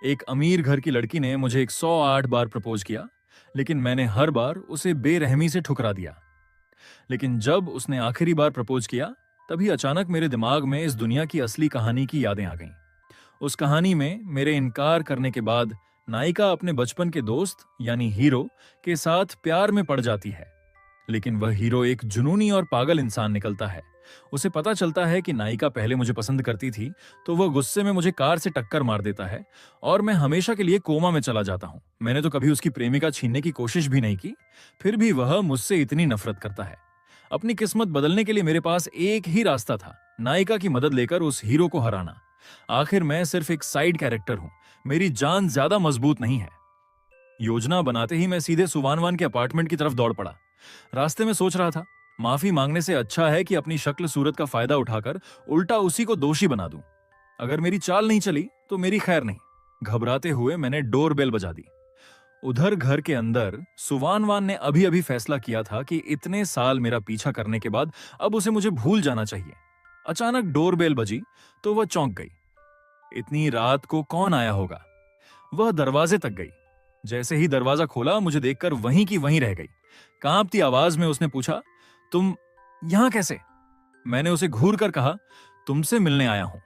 एक अमीर घर की लड़की ने मुझे 108 बार प्रपोज किया, लेकिन मैंने हर बार उसे बेरहमी से ठुकरा दिया। लेकिन जब उसने आखिरी बार प्रपोज किया, तभी अचानक मेरे दिमाग में इस दुनिया की असली कहानी की यादें आ गईं। उस कहानी में मेरे इनकार करने के बाद नायिका अपने बचपन के दोस्त यानी हीरो के साथ प्यार में पड़ जाती है। लेकिन वह हीरो एक जुनूनी और पागल इंसान निकलता है। उसे पता चलता है कि नायिका पहले मुझे पसंद करती थी, तो वह गुस्से में मुझे कार से टक्कर मार देता है और मैं हमेशा के लिए कोमा में चला जाता हूँ। मैंने तो कभी उसकी प्रेमिका छीनने की कोशिश भी नहीं की, फिर भी वह मुझसे इतनी नफरत करता है। अपनी किस्मत बदलने के लिए मेरे पास एक ही रास्ता था, नायिका की मदद लेकर उस हीरो को हराना। आखिर मैं सिर्फ एक साइड कैरेक्टर हूँ, मेरी जान ज्यादा मजबूत नहीं है। योजना बनाते ही मैं सीधे सुवानवान के अपार्टमेंट की तरफ दौड़ पड़ा। रास्ते में सोच रहा था, माफी मांगने से अच्छा है कि अपनी शक्ल सूरत का फायदा उठाकर उल्टा उसी को दोषी बना दूं। अगर मेरी चाल नहीं चली तो मेरी खैर नहीं। घबराते हुए मैंने डोरबेल बजा दी। उधर घर के अंदर सुवानवान ने अभी अभी फैसला किया था कि इतने साल मेरा पीछा करने के बाद अब उसे मुझे भूल जाना चाहिए। अचानक डोरबेल बजी तो वह चौंक गई। इतनी रात को कौन आया होगा? वह दरवाजे तक गई। जैसे ही दरवाजा खोला, मुझे देखकर वहीं की वहीं रह गई। कांपती आवाज में उसने पूछा, तुम यहां कैसे? मैंने उसे घूर कर कहा, तुमसे मिलने आया हूं।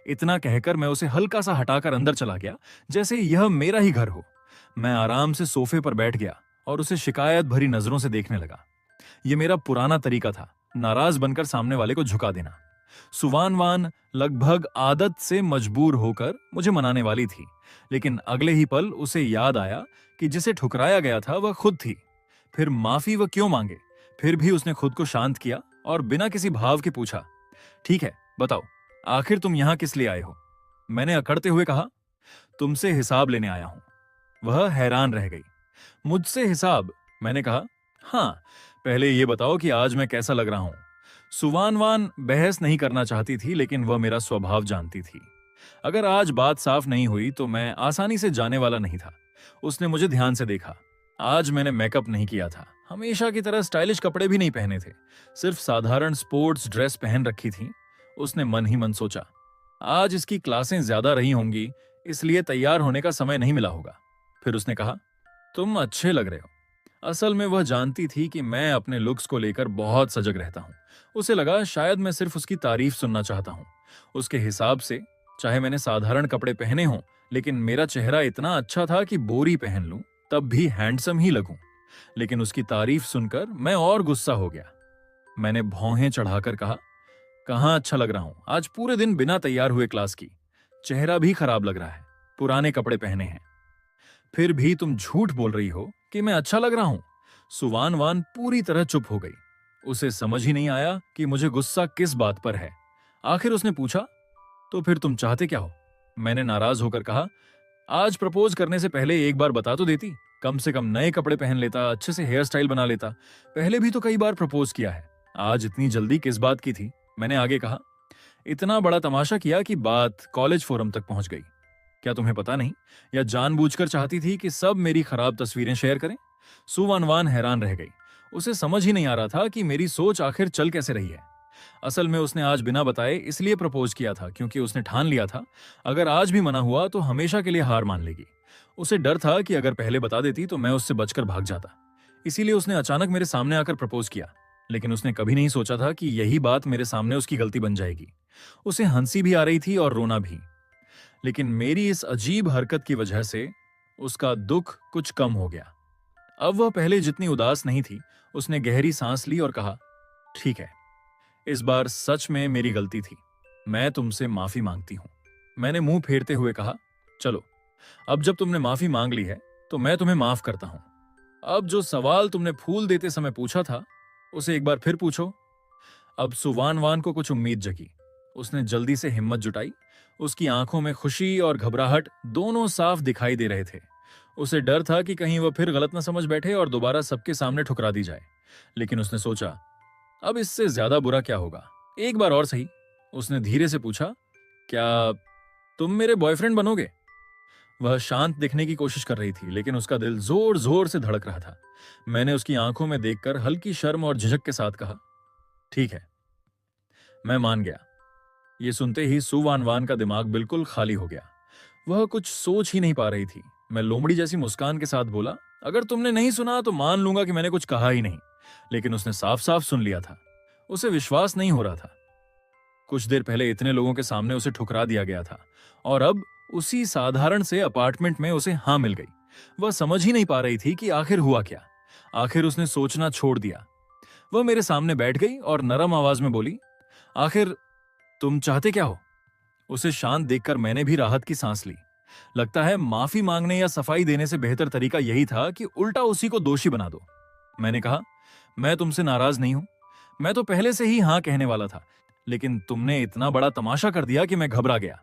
इतना कहकर मैं उसे हल्का सा हटाकर अंदर चला गया, जैसे यह मेरा ही घर हो। मैं आराम से सोफे पर बैठ गया और उसे शिकायत भरी नजरों से देखने लगा। यह मेरा पुराना तरीका था, नाराज बनकर सामने वाले को झुका देना। सुवानवान लगभग आदत से मजबूर होकर मुझे मनाने वाली थी, लेकिन अगले ही पल उसे याद आया कि जिसे ठुकराया गया था वह खुद थी। फिर माफी वह क्यों मांगे? फिर भी उसने खुद को शांत किया और बिना किसी भाव के पूछा, ठीक है, बताओ, आखिर तुम यहां किस लिए आए हो? मैंने अकड़ते हुए कहा, तुमसे हिसाब लेने आया हूं। वह हैरान रह गई। मुझसे हिसाब? मैंने कहा, हाँ, पहले यह बताओ कि आज मैं कैसा लग रहा हूं। सुवानवान बहस नहीं करना चाहती थी, लेकिन वह मेरा स्वभाव जानती थी। अगर आज बात साफ नहीं हुई तो मैं आसानी से जाने वाला नहीं था। उसने मुझे ध्यान से देखा। आज मैंने मेकअप नहीं किया था, हमेशा की तरह स्टाइलिश कपड़े भी नहीं पहने थे, सिर्फ साधारण स्पोर्ट्स ड्रेस पहन रखी थी। उसने मन ही मन सोचा, आज इसकी क्लासें ज्यादा रही होंगी, इसलिए तैयार होने का समय नहीं मिला होगा। फिर उसने कहा, तुम अच्छे लग रहे हो। असल में वह जानती थी कि मैं अपने लुक्स को लेकर बहुत सजग रहता हूं। उसे लगा शायद मैं सिर्फ उसकी तारीफ सुनना चाहता हूं। उसके हिसाब से चाहे मैंने साधारण कपड़े पहने हों, लेकिन मेरा चेहरा इतना अच्छा था कि बोरी पहन लूं तब भी हैंडसम ही लगूं। लेकिन उसकी तारीफ सुनकर मैं और गुस्सा हो गया। मैंने भौहें चढ़ाकर कहा, कहाँ अच्छा लग रहा हूं? आज पूरे दिन बिना तैयार हुए क्लास की, चेहरा भी खराब लग रहा है, पुराने कपड़े पहने हैं। फिर भी तुम झूठ बोल रही हो कि मैं अच्छा लग रहा हूं। सुवानवान पूरी तरह चुप हो गई। उसे समझ ही नहीं आया कि मुझे गुस्सा किस बात पर है। आखिर उसने पूछा, तो फिर तुम चाहते क्या हो? मैंने नाराज होकर कहा, आज प्रपोज करने से पहले एक बार बता तो देती, कम से कम नए कपड़े पहन लेता, अच्छे से हेयर स्टाइल बना लेता। पहले भी तो कई बार प्रपोज किया है, आज इतनी जल्दी किस बात की थी? मैंने आगे कहा, इतना बड़ा तमाशा किया कि बात कॉलेज फोरम तक पहुंच गई। क्या तुम्हें पता नहीं, या जानबूझकर चाहती थी कि सब मेरी खराब तस्वीरें शेयर करें? सुवानवान हैरान रह गई। उसे समझ ही नहीं आ रहा था कि मेरी सोच आखिर चल कैसे रही है। असल में उसने आज बिना बताए इसलिए प्रपोज किया था क्योंकि उसने ठान लिया था, अगर आज भी मना हुआ तो हमेशा के लिए हार मान लेगी। उसे डर था कि अगर पहले बता देती तो मैं उससे बचकर भाग जाता। इसीलिए उसने अचानक मेरे सामने आकर प्रपोज किया। लेकिन उसने कभी नहीं सोचा था कि यही बात मेरे सामने उसकी गलती बन जाएगी। उसे हंसी भी आ रही थी और रोना भी। लेकिन मेरी इस अजीब हरकत की वजह से उसका दुख कुछ कम हो गया। अब वह पहले जितनी उदास नहीं थी। उसने गहरी सांस ली और कहा, ठीक है, इस बार सच में मेरी गलती थी, मैं तुमसे माफी मांगती हूं। मैंने मुंह फेरते हुए कहा, चलो, अब जब तुमने माफी मांग ली है तो मैं तुम्हें माफ करता हूं। अब जो सवाल तुमने फूल देते समय पूछा था उसे एक बार फिर पूछो। अब सुवानवान को कुछ उम्मीद जगी। उसने जल्दी से हिम्मत जुटाई। उसकी आंखों में खुशी और घबराहट दोनों साफ दिखाई दे रहे थे। उसे डर था कि कहीं वह फिर गलत न समझ बैठे और दोबारा सबके सामने ठुकरा दी जाए। लेकिन उसने सोचा, अब इससे ज्यादा बुरा क्या होगा, एक बार और सही। उसने धीरे से पूछा, क्या तुम मेरे बॉयफ्रेंड बनोगे? वह शांत दिखने की कोशिश कर रही थी, लेकिन उसका दिल जोर जोर से धड़क रहा था। मैंने उसकी आंखों में देखकर हल्की शर्म और झिझक के साथ कहा, ठीक है, मैं मान गया। ये सुनते ही सुवानवान का दिमाग बिल्कुल खाली हो गया। वह कुछ सोच ही नहीं पा रही थी। मैं लोमड़ी जैसी मुस्कान के साथ बोला, अगर तुमने नहीं सुना तो मान लूंगा कि मैंने कुछ कहा ही नहीं। लेकिन उसने साफ साफ सुन लिया था। उसे विश्वास नहीं हो रहा था। कुछ देर पहले इतने लोगों के सामने उसे ठुकरा दिया गया था, और अब उसी साधारण से अपार्टमेंट में उसे हाँ मिल गई। वह समझ ही नहीं पा रही थी कि आखिर हुआ क्या। आखिर उसने सोचना छोड़ दिया। वह मेरे सामने बैठ गई और नरम आवाज में बोली, आखिर तुम चाहते क्या हो? उसे शांत देखकर मैंने भी राहत की सांस ली। लगता है माफी मांगने या सफाई देने से बेहतर तरीका यही था कि उल्टा उसी को दोषी बना दो। मैंने कहा, मैं तुमसे नाराज नहीं हूं। मैं तो पहले से ही हां कहने वाला था, लेकिन तुमने इतना बड़ा तमाशा कर दिया कि मैं घबरा गया।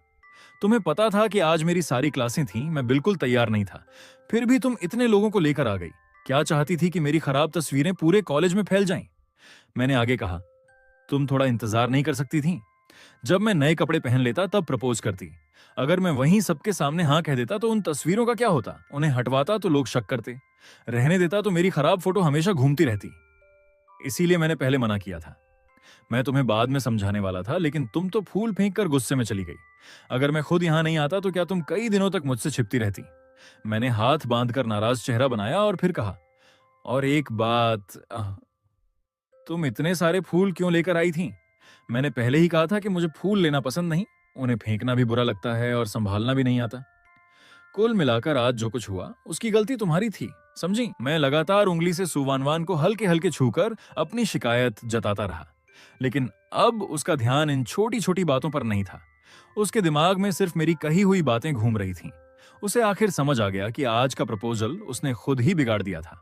तुम्हें पता था कि आज मेरी सारी क्लासें थीं, मैं बिल्कुल तैयार नहीं था। फिर भी तुम इतने लोगों को लेकर आ गई। क्या चाहती थी कि मेरी खराब तस्वीरें पूरे कॉलेज में फैल जाएं? मैंने आगे कहा, तुम थोड़ा इंतजार नहीं कर सकती थी? जब मैं नए कपड़े पहन लेता तब प्रपोज करती। अगर मैं वहीं सबके सामने हाँ कह देता तो उन तस्वीरों का क्या होता? उन्हें हटवाता तो लोग शक करते, रहने देता तो मेरी खराब फोटो हमेशा घूमती रहती। इसीलिए मैंने पहले मना किया था। मैं तुम्हें बाद में समझाने वाला था, लेकिन तुम तो फूल फेंक कर गुस्से में चली गई। अगर मैं खुद यहां नहीं आता तो क्या तुम कई दिनों तक मुझसे छिपती रहती? मैंने हाथ बांधकर नाराज चेहरा बनाया और फिर कहा, और एक बात, तुम इतने सारे फूल क्यों लेकर आई थी? मैंने पहले ही कहा था कि मुझे फूल लेना पसंद नहीं। उन्हें फेंकना भी बुरा लगता है और संभालना भी नहीं आता। कुल मिलाकर आज जो कुछ हुआ उसकी गलती तुम्हारी थी, समझी? मैं लगातार उंगली से सुवानवान को हल्के हल्के छूकर अपनी शिकायत जताता रहा, लेकिन अब उसका ध्यान इन छोटी छोटी बातों पर नहीं था। उसके दिमाग में सिर्फ मेरी कही हुई बातें घूम रही थीं। उसे आखिर समझ आ गया कि आज का प्रपोजल उसने खुद ही बिगाड़ दिया था।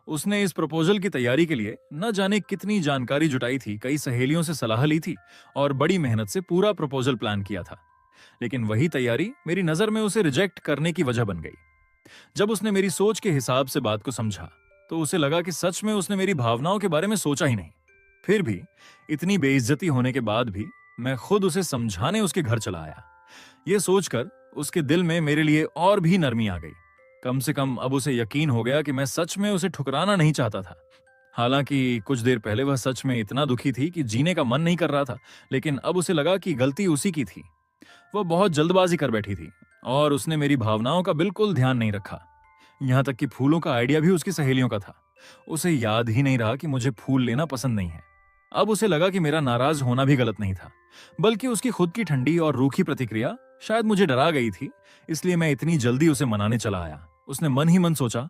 उसने इस प्रपोजल की तैयारी के लिए न जाने कितनी जानकारी जुटाई थी, कई सहेलियों से सलाह ली थी और बड़ी मेहनत से पूरा प्रपोजल प्लान किया था। लेकिन वही तैयारी मेरी नजर में उसे रिजेक्ट करने की वजह बन गई। जब उसने मेरी सोच के हिसाब से बात को समझा तो उसे लगा कि सच में उसने मेरी भावनाओं के बारे में सोचा ही नहीं। फिर भी इतनी बेइज्जती होने के बाद भी मैं खुद उसे समझाने उसके घर चला आया। यह सोचकर उसके दिल में मेरे लिए और भी नरमी आ गई। कम से कम अब उसे यकीन हो गया कि मैं सच में उसे ठुकराना नहीं चाहता था। हालांकि कुछ देर पहले वह सच में इतना दुखी थी कि जीने का मन नहीं कर रहा था, लेकिन अब उसे लगा कि गलती उसी की थी। वह बहुत जल्दबाजी कर बैठी थी और उसने मेरी भावनाओं का बिल्कुल ध्यान नहीं रखा। यहां तक कि फूलों का आइडिया भी उसकी सहेलियों का था। उसे याद ही नहीं रहा कि मुझे फूल लेना पसंद नहीं है। अब उसे लगा कि मेरा नाराज होना भी गलत नहीं था, बल्कि उसकी खुद की ठंडी और रूखी प्रतिक्रिया शायद मुझे डरा गई थी। इसलिए मैं इतनी जल्दी उसे मनाने चला आया। उसने मन ही मन सोचा,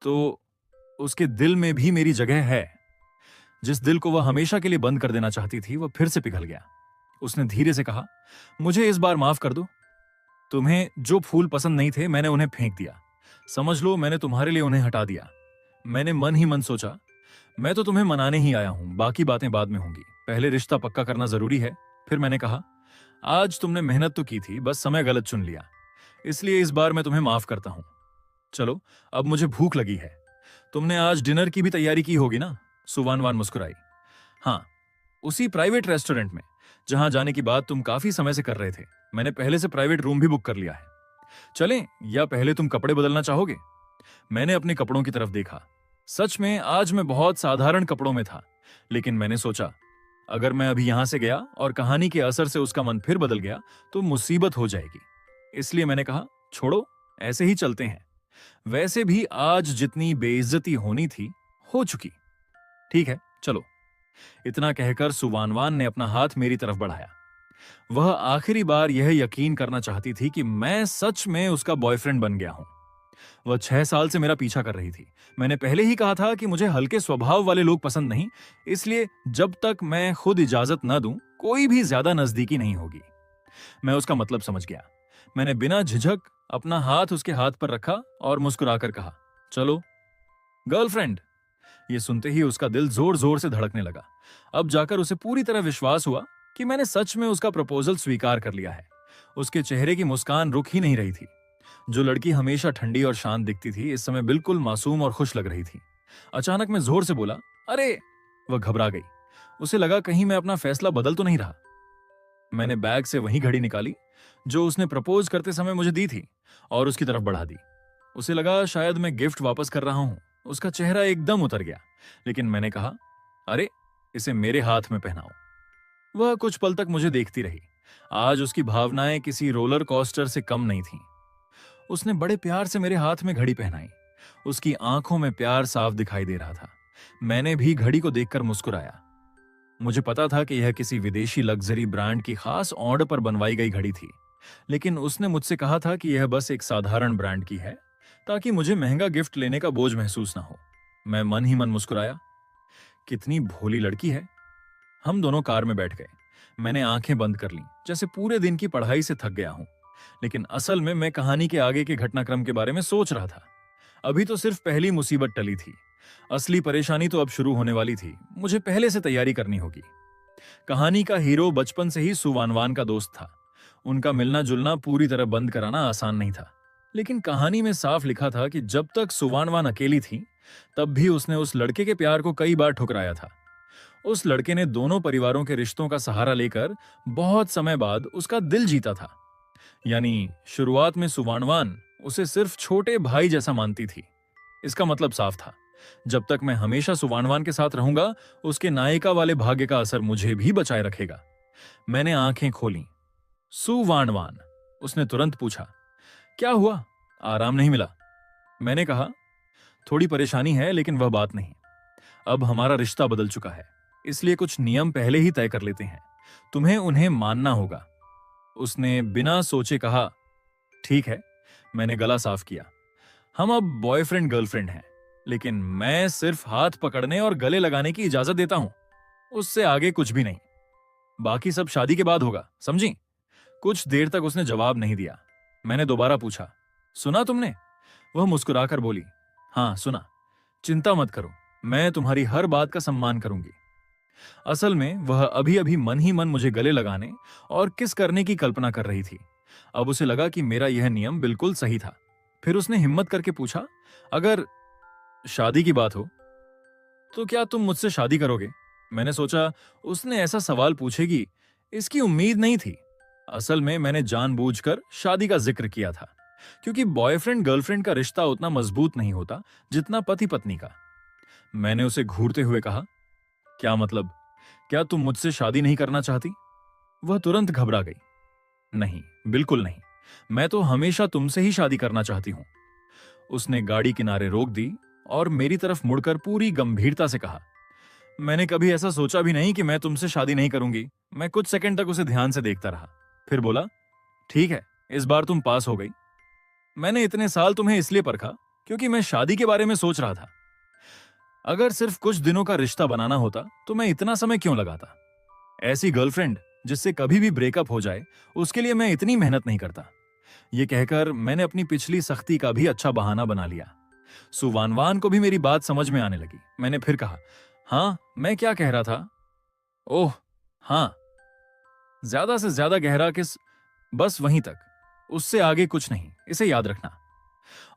तो उसके दिल में भी मेरी जगह है। जिस दिल को वह हमेशा के लिए बंद कर देना चाहती थी, वह फिर से पिघल गया। उसने धीरे से कहा, मुझे इस बार माफ कर दो। तुम्हें जो फूल पसंद नहीं थे मैंने उन्हें फेंक दिया। समझ लो मैंने तुम्हारे लिए उन्हें हटा दिया। मैंने मन ही मन सोचा, मैं तो तुम्हें मनाने ही आया हूं, बाकी बातें बाद में होंगी। पहले रिश्ता पक्का करना जरूरी है। फिर मैंने कहा, आज तुमने मेहनत तो की थी, बस समय गलत चुन लिया। इसलिए इस बार मैं तुम्हें माफ करता हूं। चलो, अब मुझे भूख लगी है। तुमने आज डिनर की भी तैयारी की होगी ना? सुवानवान मुस्कुराई। हाँ, उसी प्राइवेट रेस्टोरेंट में जहां जाने की बात तुम काफी समय से कर रहे थे। मैंने पहले से प्राइवेट रूम भी बुक कर लिया है। चलें, या पहले तुम कपड़े बदलना चाहोगे? मैंने अपने कपड़ों की तरफ देखा। सच में आज मैं बहुत साधारण कपड़ों में था, लेकिन मैंने सोचा, अगर मैं अभी यहां से गया और कहानी के असर से उसका मन फिर बदल गया तो मुसीबत हो जाएगी। इसलिए मैंने कहा, छोड़ो, ऐसे ही चलते हैं। वैसे भी आज जितनी बेइज्जती होनी थी हो चुकी। ठीक है, चलो। इतना कहकर सुवानवान ने अपना हाथ मेरी तरफ बढ़ाया। वह आखिरी बार यह यकीन करना चाहती थी कि मैं सच में उसका बॉयफ्रेंड बन गया हूं। वह 6 साल से मेरा पीछा कर रही थी। मैंने पहले ही कहा था कि मुझे हल्के स्वभाव वाले लोग पसंद नहीं, इसलिए जब तक मैं खुद इजाजत न दूं, कोई भी ज्यादा नजदीकी नहीं होगी। मैं उसका मतलब समझ गया। मैंने बिना झिझक अपना हाथ उसके हाथ पर रखा और मुस्कुराकर कहा, चलो गर्लफ्रेंड। ये सुनते ही उसका दिल जोर जोर से धड़कने लगा। अब जाकर उसे पूरी तरह विश्वास हुआ कि मैंने सच में उसका प्रपोजल स्वीकार कर लिया है। उसके चेहरे की मुस्कान रुक ही नहीं रही थी। जो लड़की हमेशा ठंडी और शांत दिखती थी, इस समय बिल्कुल मासूम और खुश लग रही थी। अचानक मैं जोर से बोला, अरे! वह घबरा गई। उसे लगा कहीं मैं अपना फैसला बदल तो नहीं रहा। मैंने बैग से वही घड़ी निकाली जो उसने प्रपोज करते समय मुझे दी थी और उसकी तरफ बढ़ा दी। उसे लगा शायद मैं गिफ्ट वापस कर रहा हूं। उसका चेहरा एकदम उतर गया, लेकिन मैंने कहा, अरे, इसे मेरे हाथ में पहनाओ। वह कुछ पल तक मुझे देखती रही। आज उसकी भावनाएं किसी रोलर कोस्टर से कम नहीं थीं। उसने बड़े प्यार से मेरे हाथ में घड़ी पहनाई। उसकी आंखों में प्यार साफ दिखाई दे रहा था। मैंने भी घड़ी को देखकर मुस्कुराया। मुझे पता था कि यह किसी विदेशी लग्जरी ब्रांड की खास ऑर्डर पर बनवाई गई घड़ी थी, लेकिन उसने मुझसे कहा था कि यह बस एक साधारण ब्रांड की है, ताकि मुझे महंगा गिफ्ट लेने का बोझ महसूस ना हो। मैं मन ही मन मुस्कुराया। कितनी भोली लड़की है। हम दोनों कार में बैठ गए। मैंने आंखें बंद कर लीं, जैसे पूरे दिन की पढ़ाई से थक गया हूं। लेकिन असल में मैं कहानी के आगे के घटनाक्रम के बारे में सोच रहा था। अभी तो सिर्फ पहली मुसीबत टली थी। असली परेशानी तो अब शुरू होने वाली थी। मुझे पहले से तैयारी करनी होगी। कहानी का हीरो बचपन से ही सुवानवान का दोस्त था। उनका मिलना जुलना पूरी तरह बंद कराना आसान नहीं था, लेकिन कहानी में साफ लिखा था कि जब तक सुवानवान अकेली थी, तब भी उसने उस लड़के के प्यार को कई बार ठुकराया था। उस लड़के ने दोनों परिवारों के रिश्तों का सहारा लेकर बहुत समय बाद उसका दिल जीता था। यानी शुरुआत में सुवानवान उसे सिर्फ छोटे भाई जैसा मानती थी। इसका मतलब साफ था, जब तक मैं हमेशा सुवानवान के साथ रहूंगा, उसके नायिका वाले भाग्य का असर मुझे भी बचाए रखेगा। मैंने आंखें खोलीं। सुवानवान, उसने तुरंत पूछा, क्या हुआ? आराम नहीं मिला? मैंने कहा, थोड़ी परेशानी है, लेकिन वह बात नहीं। अब हमारा रिश्ता बदल चुका है, इसलिए कुछ नियम पहले ही तय कर लेते हैं। तुम्हें उन्हें मानना होगा। उसने बिना सोचे कहा, ठीक है। मैंने गला साफ किया। हम अब बॉयफ्रेंड गर्लफ्रेंड हैं, लेकिन मैं सिर्फ हाथ पकड़ने और गले लगाने की इजाजत देता हूं। उससे आगे कुछ भी नहीं। बाकी सब शादी के बाद होगा, समझी? कुछ देर तक उसने जवाब नहीं दिया। मैंने दोबारा पूछा, सुना तुमने? वह मुस्कुराकर बोली, हाँ सुना। चिंता मत करो, मैं तुम्हारी हर बात का सम्मान करूंगी। असल में वह अभी अभी मन ही मन मुझे गले लगाने और किस करने की कल्पना कर रही थी। अब उसे लगा कि मेरा यह नियम बिल्कुल सही था। फिर उसने हिम्मत करके पूछा, अगर शादी की बात हो तो क्या तुम मुझसे शादी करोगे? मैंने सोचा उसने ऐसा सवाल पूछेगी, इसकी उम्मीद नहीं थी। असल में मैंने जानबूझकर शादी का जिक्र किया था, क्योंकि बॉयफ्रेंड गर्लफ्रेंड का रिश्ता उतना मजबूत नहीं होता जितना पति पत्नी का। मैंने उसे घूरते हुए कहा, क्या मतलब? क्या तुम मुझसे शादी नहीं करना चाहती? वह तुरंत घबरा गई। नहीं, बिल्कुल नहीं। मैं तो हमेशा तुमसे ही शादी करना चाहती हूं। उसने गाड़ी किनारे रोक दी और मेरी तरफ मुड़कर पूरी गंभीरता से कहा, मैंने कभी ऐसा सोचा भी नहीं कि मैं तुमसे शादी नहीं करूंगी। मैं कुछ सेकंड तक उसे ध्यान से देखता रहा, फिर बोला, ठीक है, इस बार तुम पास हो गई। मैंने इतने साल तुम्हें इसलिए परखा क्योंकि मैं शादी के बारे में सोच रहा था। अगर सिर्फ कुछ दिनों का रिश्ता बनाना होता तो मैं इतना समय क्यों लगाता? ऐसी गर्लफ्रेंड जिससे कभी भी ब्रेकअप हो जाए, उसके लिए मैं इतनी मेहनत नहीं करता। यह कहकर मैंने अपनी पिछली सख्ती का भी अच्छा बहाना बना लिया। सुवानवान को भी मेरी बात समझ में आने लगी। मैंने फिर कहा, हाँ, मैं क्या कह रहा था? ओह हाँ, ज्यादा से ज्यादा गहरा किस, बस वहीं तक, उससे आगे कुछ नहीं, इसे याद रखना।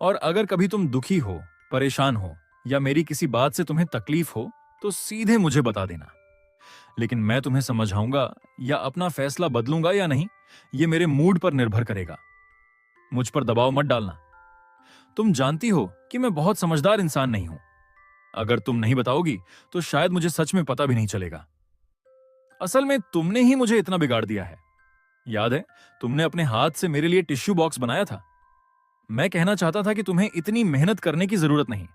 और अगर कभी तुम दुखी हो, परेशान हो या मेरी किसी बात से तुम्हें तकलीफ हो, तो सीधे मुझे बता देना। लेकिन मैं तुम्हें समझाऊंगा या अपना फैसला बदलूंगा या नहीं, यह मेरे मूड पर निर्भर करेगा। मुझ पर दबाव मत डालना। तुम जानती हो कि मैं बहुत समझदार इंसान नहीं हूं। अगर तुम नहीं बताओगी तो शायद मुझे सच में पता भी नहीं चलेगा। असल में तुमने ही मुझे इतना बिगाड़ दिया है। याद है, तुमने अपने हाथ से मेरे लिए टिश्यू बॉक्स बनाया था। मैं कहना चाहता था कि तुम्हें इतनी मेहनत करने की जरूरत नहीं,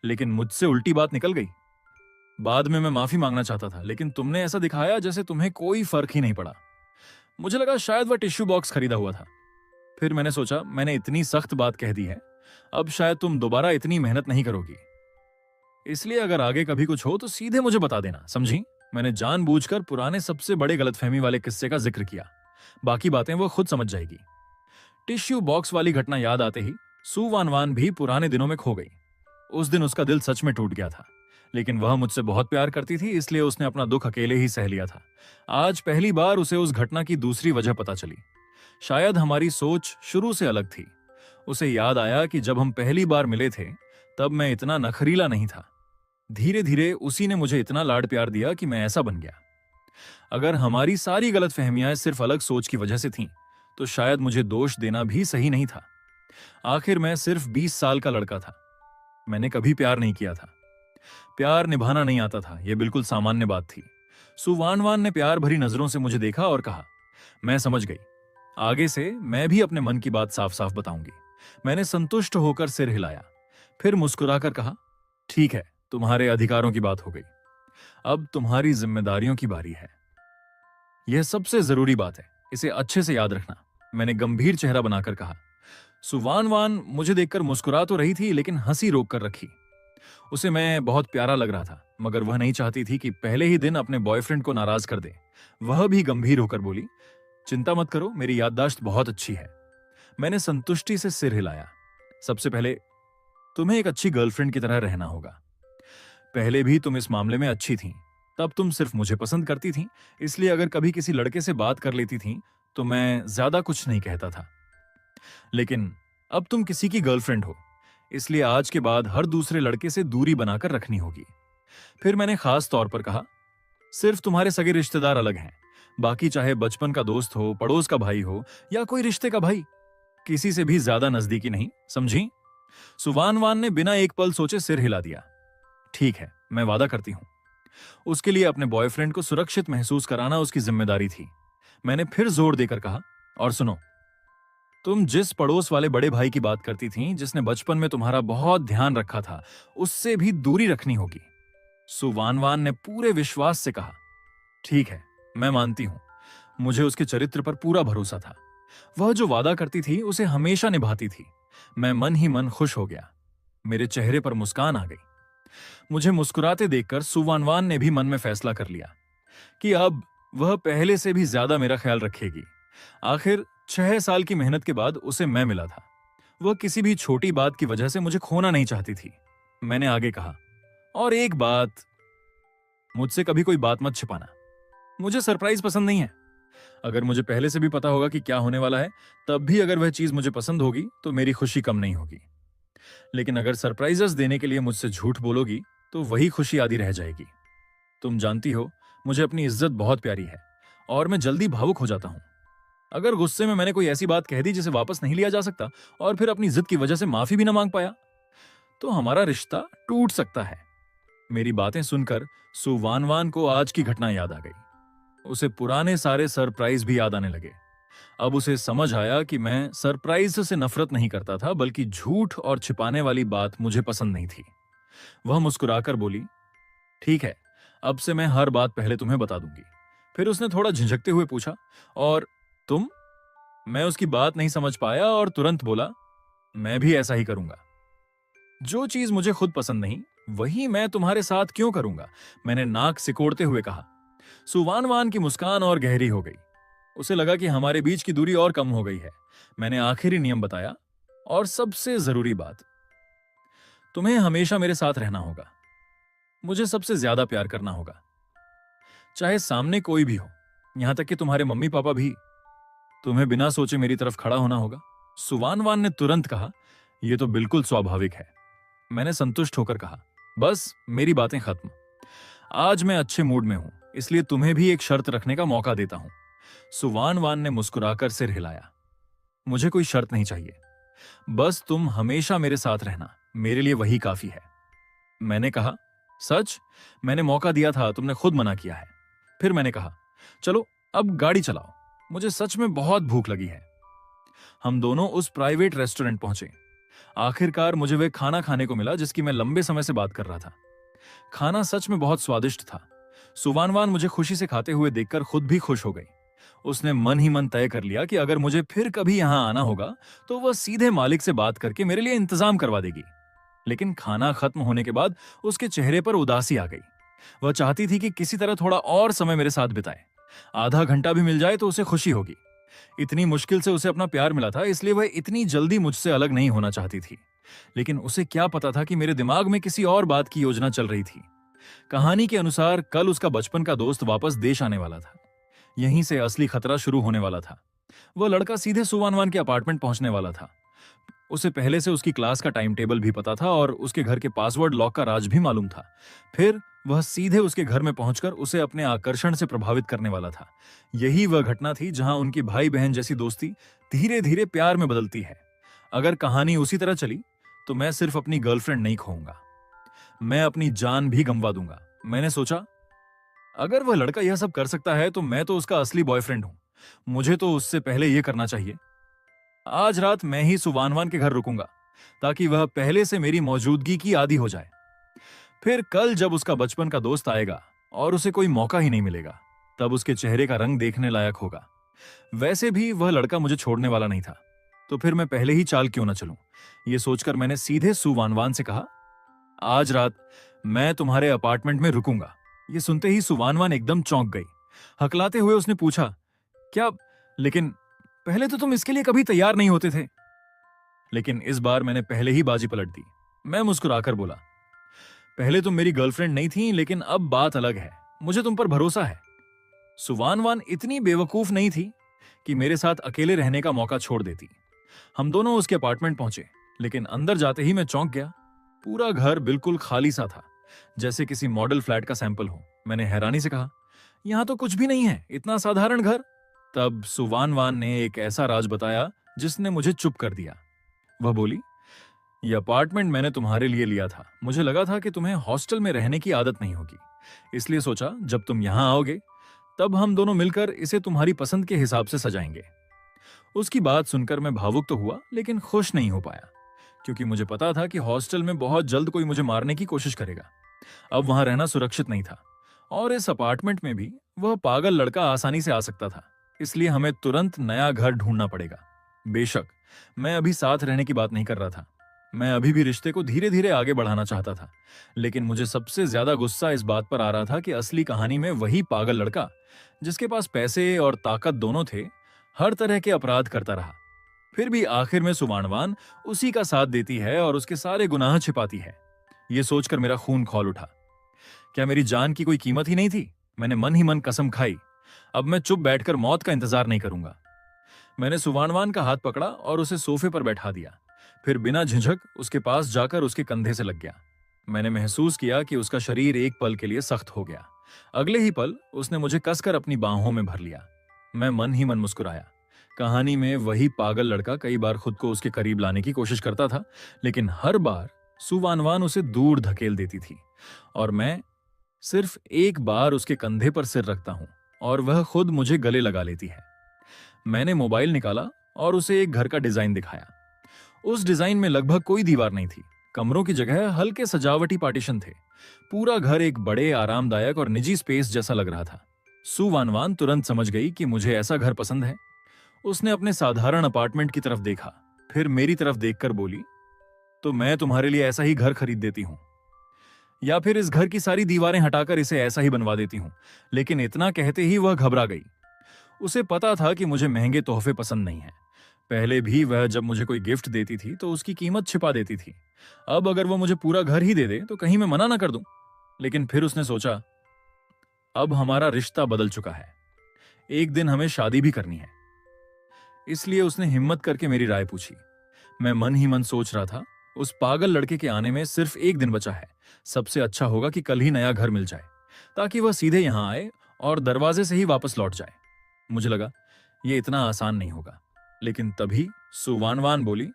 लेकिन मुझसे उल्टी बात निकल गई। बाद में मैं माफी मांगना चाहता था, लेकिन तुमने ऐसा दिखाया जैसे तुम्हें कोई फर्क ही नहीं पड़ा। मुझे लगा शायद वह टिश्यू बॉक्स खरीदा हुआ था। फिर मैंने सोचा, मैंने इतनी सख्त बात कह दी है, अब शायद तुम दोबारा इतनी मेहनत नहीं करोगी। इसलिए अगर आगे कभी कुछ हो तो सीधे मुझे बता देना, समझी? मैंने जानबूझकर पुराने सबसे बड़े गलतफहमी वाले किस्से का जिक्र किया। बाकी बातें वो खुद समझ जाएगी। टिश्यू बॉक्स वाली घटना याद आते ही सुवानवान भी पुराने दिनों में खो गई। उस दिन उसका दिल सच में टूट गया था, लेकिन वह मुझसे बहुत प्यार करती थी, इसलिए उसने अपना दुख अकेले ही सह लिया था। आज पहली बार उसे उस घटना की दूसरी वजह पता चली। शायद हमारी सोच शुरू से अलग थी। उसे याद आया कि जब हम पहली बार मिले थे, तब मैं इतना नखरीला नहीं था। धीरे धीरे उसी ने मुझे इतना लाड प्यार दिया कि मैं ऐसा बन गया। अगर हमारी सारी गलतफहमियां सिर्फ अलग सोच की वजह से थीं, तो शायद मुझे दोष देना भी सही नहीं था। आखिर मैं सिर्फ 20 साल का लड़का था। मैंने कभी प्यार नहीं किया था। प्यार निभाना नहीं आता था, यह बिल्कुल सामान्य बात थी। सुवानवान ने प्यार भरी नजरों से मुझे देखा और कहा, मैं समझ गई। आगे से मैं भी अपने मन की बात साफ साफ बताऊंगी। मैंने संतुष्ट होकर सिर हिलाया, फिर मुस्कुराकर कहा, ठीक है, तुम्हारे अधिकारों की बात हो गई। अब तुम्हारी जिम्मेदारियों की बारी है। यह सबसे जरूरी बात है, इसे अच्छे से याद रखना, मैंने गंभीर चेहरा बनाकर कहा। सुवान वान मुझे देखकर मुस्कुरा तो रही थी, लेकिन हंसी रोक कर रखी। उसे मैं बहुत प्यारा लग रहा था, मगर वह नहीं चाहती थी कि पहले ही दिन अपने बॉयफ्रेंड को नाराज कर दे। वह भी गंभीर होकर बोली, चिंता मत करो, मेरी याददाश्त बहुत अच्छी है। मैंने संतुष्टि से सिर हिलाया। सबसे पहले तुम्हें एक अच्छी गर्लफ्रेंड की तरह रहना होगा। पहले भी तुम इस मामले में अच्छी थीं। तब तुम सिर्फ मुझे पसंद करती थीं, इसलिए अगर कभी किसी लड़के से बात कर लेती थीं तो मैं ज्यादा कुछ नहीं कहता था। लेकिन अब तुम किसी की गर्लफ्रेंड हो, इसलिए आज के बाद हर दूसरे लड़के से दूरी बनाकर रखनी होगी। फिर मैंने खास तौर पर कहा, सिर्फ तुम्हारे सगे रिश्तेदार अलग हैं, बाकी चाहे बचपन का दोस्त हो, पड़ोस का भाई हो या कोई रिश्ते का भाई, किसी से भी ज्यादा नजदीकी नहीं, समझी? सुवान वान ने बिना एक पल सोचे सिर हिला दिया। ठीक है, मैं वादा करती हूं। उसके लिए अपने बॉयफ्रेंड को सुरक्षित महसूस कराना उसकी जिम्मेदारी थी। मैंने फिर जोर देकर कहा, और सुनो, तुम जिस पड़ोस वाले बड़े भाई की बात करती थीं, जिसने बचपन में तुम्हारा बहुत ध्यान रखा था, उससे भी दूरी रखनी होगी। सुवान वान ने पूरे विश्वास से कहा, ठीक है, मैं मानती हूं, मुझे उसके चरित्र पर पूरा भरोसा था। वह जो वादा करती थी उसे हमेशा निभाती थी। मैं मन ही मन खुश हो गया। मेरे चेहरे पर मुस्कान आ गई। मुझे मुस्कुराते देखकर सुवानवान ने भी मन में फैसला कर लिया कि अब वह पहले से भी ज्यादा मेरा ख्याल रखेगी। आखिर 6 साल की मेहनत के बाद उसे मैं मिला था। वह किसी भी छोटी बात की वजह से मुझे खोना नहीं चाहती थी। मैंने आगे कहा, और एक बात, मुझसे कभी कोई बात मत छिपाना। मुझे सरप्राइज पसंद नहीं है। अगर मुझे पहले से भी पता होगा कि क्या होने वाला है, तब भी अगर वह चीज मुझे पसंद होगी तो मेरी खुशी कम नहीं होगी। लेकिन अगर सरप्राइजेस देने के लिए मुझसे झूठ बोलोगी तो वही खुशी आधी रह जाएगी। तुम जानती हो, मुझे अपनी इज्जत बहुत प्यारी है और मैं जल्दी भावुक हो जाता हूं। अगर गुस्से में मैंने कोई ऐसी बात कह दी जिसे वापस नहीं लिया जा सकता और फिर अपनी जिद की वजह से माफी भी ना मांग पाया, तो हमारा रिश्ता टूट सकता है। मेरी बातें सुनकर सुवानवान को आज की घटना याद आ गई। उसे पुराने सारे सरप्राइज भी याद आने लगे। अब उसे समझ आया कि मैं सरप्राइज से नफरत नहीं करता था, बल्कि झूठ और छिपाने वाली बात मुझे पसंद नहीं थी। वह मुस्कुराकर बोली, ठीक है, अब से मैं हर बात पहले तुम्हें बता दूंगी। फिर उसने थोड़ा झिझकते हुए पूछा, और तुम? मैं उसकी बात नहीं समझ पाया और तुरंत बोला, मैं भी ऐसा ही करूंगा। जो चीज मुझे खुद पसंद नहीं, वही मैं तुम्हारे साथ क्यों करूंगा? मैंने नाक सिकोड़ते हुए कहा। सुवानवान की मुस्कान और गहरी हो गई। उसे लगा कि हमारे बीच की दूरी और कम हो गई है। मैंने आखिरी नियम बताया, और सबसे जरूरी बात, तुम्हें हमेशा मेरे साथ रहना होगा। मुझे सबसे ज्यादा प्यार करना होगा, चाहे सामने कोई भी हो, यहां तक कि तुम्हारे मम्मी पापा भी। तुम्हें बिना सोचे मेरी तरफ खड़ा होना होगा। सुवानवान ने तुरंत कहा, यह तो बिल्कुल स्वाभाविक है। मैंने संतुष्ट होकर कहा, बस मेरी बातें खत्म। आज मैं अच्छे मूड में हूं, इसलिए तुम्हें भी एक शर्त रखने का मौका देता हूं। सुवानवान ने मुस्कुराकर सिर हिलाया। मुझे कोई शर्त नहीं चाहिए, बस तुम हमेशा मेरे साथ रहना, मेरे लिए वही काफी है। मैंने कहा, सच? मैंने मौका दिया था, तुमने खुद मना किया है। फिर मैंने कहा, चलो अब गाड़ी चलाओ, मुझे सच में बहुत भूख लगी है। हम दोनों उस प्राइवेट रेस्टोरेंट पहुंचे। आखिरकार मुझे वह खाना खाने को मिला जिसकी मैं लंबे समय से बात कर रहा था। खाना सच में बहुत स्वादिष्ट था। सुवानवान मुझे खुशी से खाते हुए देखकर खुद भी खुश हो गई। उसने मन ही मन तय कर लिया कि अगर मुझे फिर कभी यहां आना होगा तो वह सीधे मालिक से बात करके मेरे लिए इंतजाम करवा देगी। लेकिन खाना खत्म होने के बाद उसके चेहरे पर उदासी आ गई। वह चाहती थी कि किसी तरह थोड़ा और समय मेरे साथ बिताए। आधा घंटा भी मिल जाए तो उसे खुशी होगी। इतनी मुश्किल से उसे अपना प्यार मिला था, इसलिए वह इतनी जल्दी मुझसे अलग नहीं होना चाहती थी। लेकिन उसे क्या पता था कि मेरे दिमाग में किसी और बात की योजना चल रही थी। कहानी के अनुसार कल उसका बचपन का दोस्त वापस देश आने वाला था। यहीं से असली खतरा शुरू होने वाला था। वह लड़का सीधे सुवानवान के अपार्टमेंट पहुंचने वाला था। उसे पहले से उसकी क्लास का टाइम टेबल भी पता था और उसके घर के पासवर्ड लॉक का राज भी मालूम था। फिर वह सीधे उसके घर में पहुंचकर उसे अपने आकर्षण से प्रभावित करने वाला था। यही वह घटना थी जहां उनकी भाई बहन जैसी दोस्ती धीरे धीरे प्यार में बदलती है। अगर कहानी उसी तरह चली तो मैं सिर्फ अपनी गर्लफ्रेंड नहीं खोऊंगा, मैं अपनी जान भी गंवा दूंगा। मैंने सोचा, अगर वह लड़का यह सब कर सकता है तो मैं तो उसका असली बॉयफ्रेंड हूं। मुझे तो उससे पहले ये करना चाहिए। आज रात मैं ही सुवानवान के घर रुकूंगा, ताकि वह पहले से मेरी मौजूदगी की आदी हो जाए। फिर कल जब उसका बचपन का दोस्त आएगा और उसे कोई मौका ही नहीं मिलेगा, तब उसके चेहरे का रंग देखने लायक होगा। वैसे भी वह लड़का मुझे छोड़ने वाला नहीं था, तो फिर मैं पहले ही चाल क्यों न चलूं। ये सोचकर मैंने सीधे सुवानवान से कहा, आज रात मैं तुम्हारे अपार्टमेंट में रुकूंगा। ये सुनते ही सुवानवान एकदम चौंक गई। हकलाते हुए उसने पूछा, क्या? लेकिन पहले तो तुम इसके लिए कभी तैयार नहीं होते थे। लेकिन इस बार मैंने पहले ही बाजी पलट दी। मैं मुस्कुराकर बोला, पहले तुम मेरी गर्लफ्रेंड नहीं थी, लेकिन अब बात अलग है। मुझे तुम पर भरोसा है। सुवानवान इतनी बेवकूफ नहीं थी कि मेरे साथ अकेले रहने का मौका छोड़ देती। हम दोनों उसके अपार्टमेंट पहुंचे, लेकिन अंदर जाते ही मैं चौंक गया। पूरा घर बिल्कुल खाली सा था, जैसे किसी मॉडल फ्लैट का सैंपल हो। मैंने हैरानी से कहा, यहां तो कुछ भी नहीं है, इतना साधारण घर। तब सुवानवान ने एक ऐसा राज बताया जिसने मुझे चुप कर दिया। वह बोली, यह अपार्टमेंट मैंने तुम्हारे लिए लिया था। मुझे लगा था कि तुम्हें हॉस्टल में रहने की आदत नहीं होगी, इसलिए सोचा जब तुम यहां आओगे तब हम दोनों मिलकर इसे तुम्हारी पसंद के हिसाब से सजाएंगे। उसकी बात सुनकर मैं भावुक तो हुआ, लेकिन खुश नहीं हो पाया, क्योंकि मुझे पता था कि हॉस्टल में बहुत जल्द कोई मुझे मारने की कोशिश करेगा। अब वहां रहना सुरक्षित नहीं था, और इस अपार्टमेंट में भी वह पागल लड़का आसानी से आ सकता था। इसलिए हमें तुरंत नया घर ढूंढना पड़ेगा। बेशक मैं अभी साथ रहने की बात नहीं कर रहा था, मैं अभी भी रिश्ते को धीरे धीरे आगे बढ़ाना चाहता था। लेकिन मुझे सबसे ज्यादा गुस्सा इस बात पर आ रहा था कि असली कहानी में वही पागल लड़का, जिसके पास पैसे और ताकत दोनों थे, हर तरह के अपराध करता रहा। फिर भी आखिर में सुवानवान उसी का साथ देती है और उसके सारे गुनाह छिपाती है। यह सोचकर मेरा खून खौल उठा। क्या मेरी जान की कोई कीमत ही नहीं थी? मैंने मन ही मन कसम खाई, अब मैं चुप बैठकर मौत का इंतजार नहीं करूंगा। मैंने सुवानवान का हाथ पकड़ा और उसे सोफे पर बैठा दिया। फिर बिना झिझक उसके पास जाकर उसके कंधे से लग गया। मैंने महसूस किया कि उसका शरीर एक पल के लिए सख्त हो गया। अगले ही पल उसने मुझे कसकर अपनी बाहों में भर लिया। मैं मन ही मन मुस्कुराया। कहानी में वही पागल लड़का कई बार खुद को उसके करीब लाने की कोशिश करता था, लेकिन हर बार सुवानवान उसे दूर धकेल देती थी, और मैं सिर्फ एक बार उसके कंधे पर सिर रखता हूं और वह खुद मुझे गले लगा लेती है। मैंने मोबाइल निकाला और उसे एक घर का डिजाइन दिखाया। उस डिजाइन में लगभग कोई दीवार नहीं थी। कमरों की जगह हल्के सजावटी पार्टीशन थे। पूरा घर एक बड़े, आरामदायक और निजी स्पेस जैसा लग रहा था। सुवानवान तुरंत समझ गई कि मुझे ऐसा घर पसंद है। उसने अपने साधारण अपार्टमेंट की तरफ देखा, फिर मेरी तरफ देखकर बोली, तो मैं तुम्हारे लिए ऐसा ही घर खरीद देती हूं, या फिर इस घर की सारी दीवारें हटाकर इसे ऐसा ही बनवा देती हूं। लेकिन इतना कहते ही वह घबरा गई। उसे पता था कि मुझे महंगे तोहफे पसंद नहीं हैं। पहले भी वह जब मुझे कोई गिफ्ट देती थी तो उसकी कीमत छिपा देती थी। अब अगर वह मुझे पूरा घर ही दे दे तो कहीं मैं मना ना कर दूं। लेकिन फिर उसने सोचा, अब हमारा रिश्ता बदल चुका है, एक दिन हमें शादी भी करनी है। इसलिए उसने हिम्मत करके मेरी राय पूछी। मैं मन ही मन सोच रहा था, उस पागल लड़के के आने में सिर्फ एक दिन बचा है। सबसे अच्छा होगा कि कल ही नया घर मिल जाए, ताकि वह सीधे यहां आए और दरवाजे से ही वापस लौट जाए। मुझे लगा यह इतना आसान नहीं होगा, लेकिन तभी सुवानवान बोली,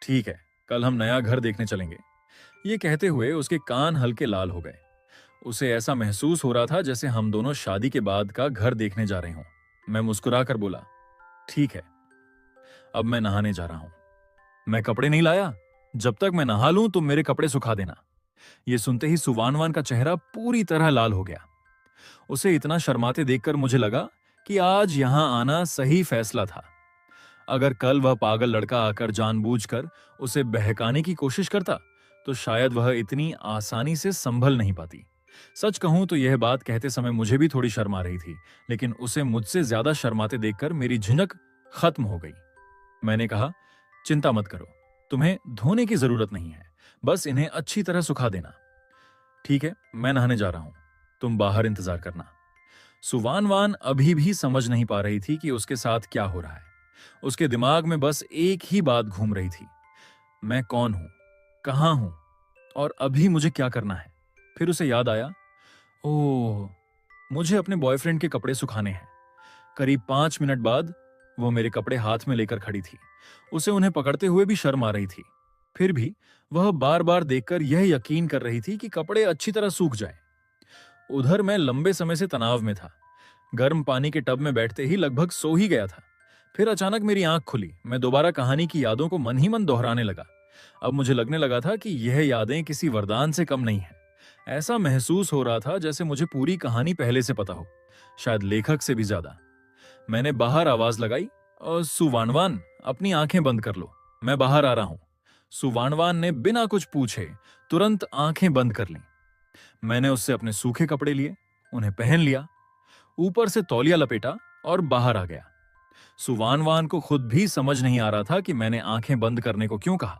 ठीक है, कल हम नया घर देखने चलेंगे। ये कहते हुए उसके कान हल्के लाल हो गए। उसे ऐसा महसूस हो रहा था जैसे हम दोनों शादी के बाद का घर देखने जा रहे हों। मैं मुस्कुराकर बोला, ठीक है, अब मैं नहाने जा रहा हूं। मैं कपड़े नहीं लाया, जब तक मैं नहा लूं तुम मेरे कपड़े सुखा देना। यह सुनते ही सुवानवान का चेहरा पूरी तरह लाल हो गया। उसे इतना शर्माते देखकर मुझे लगा कि आज यहां आना सही फैसला था। अगर कल वह पागल लड़का आकर जानबूझकर उसे बहकाने की कोशिश करता तो शायद वह इतनी आसानी से संभल नहीं पाती। सच कहूं तो यह बात कहते समय मुझे भी थोड़ी शर्म आ रही थी, लेकिन उसे मुझसे ज्यादा शर्माते देखकर मेरी झिझक खत्म हो गई। मैंने कहा, चिंता मत करो, तुम्हें धोने की जरूरत नहीं है, बस इन्हें अच्छी तरह सुखा देना। ठीक है, मैं नहाने जा रहा हूं, तुम बाहर इंतजार करना। सुवानवान अभी भी समझ नहीं पा रही थी कि उसके साथ क्या हो रहा है। उसके दिमाग में बस एक ही बात घूम रही थी, मैं कौन हूं, कहां हूं और अभी मुझे क्या करना है। फिर उसे याद आया, ओह, मुझे अपने बॉयफ्रेंड के कपड़े सुखाने हैं। करीब 5 मिनट बाद वो मेरे कपड़े हाथ में लेकर खड़ी थी। उसे उन्हें पकड़ते हुए भी शर्म आ रही थी। फिर भी वह बार बार देखकर यह यकीन कर रही थी कि कपड़े अच्छी तरह सूख जाए। उधर मैं लंबे समय से तनाव में था। गर्म पानी के टब में बैठते ही लगभग सो ही गया था। फिर अचानक मेरी आंख खुली। मैं दोबारा कहानी की यादों को मन ही मन दोहराने लगा। अब मुझे लगने लगा था कि यह यादें किसी वरदान से कम नहीं है। ऐसा महसूस हो रहा था जैसे मुझे पूरी कहानी पहले से पता हो, शायद लेखक से भी ज्यादा। मैंने बाहर आवाज लगाई, और सुवानवान, अपनी आंखें बंद कर लो, मैं बाहर आ रहा हूं। सुवानवान ने बिना कुछ पूछे तुरंत आंखें बंद कर लीं। मैंने उससे अपने सूखे कपड़े लिए, उन्हें पहन लिया, ऊपर से तौलिया लपेटा और बाहर आ गया। सुवानवान को खुद भी समझ नहीं आ रहा था कि मैंने आंखें बंद करने को क्यों कहा,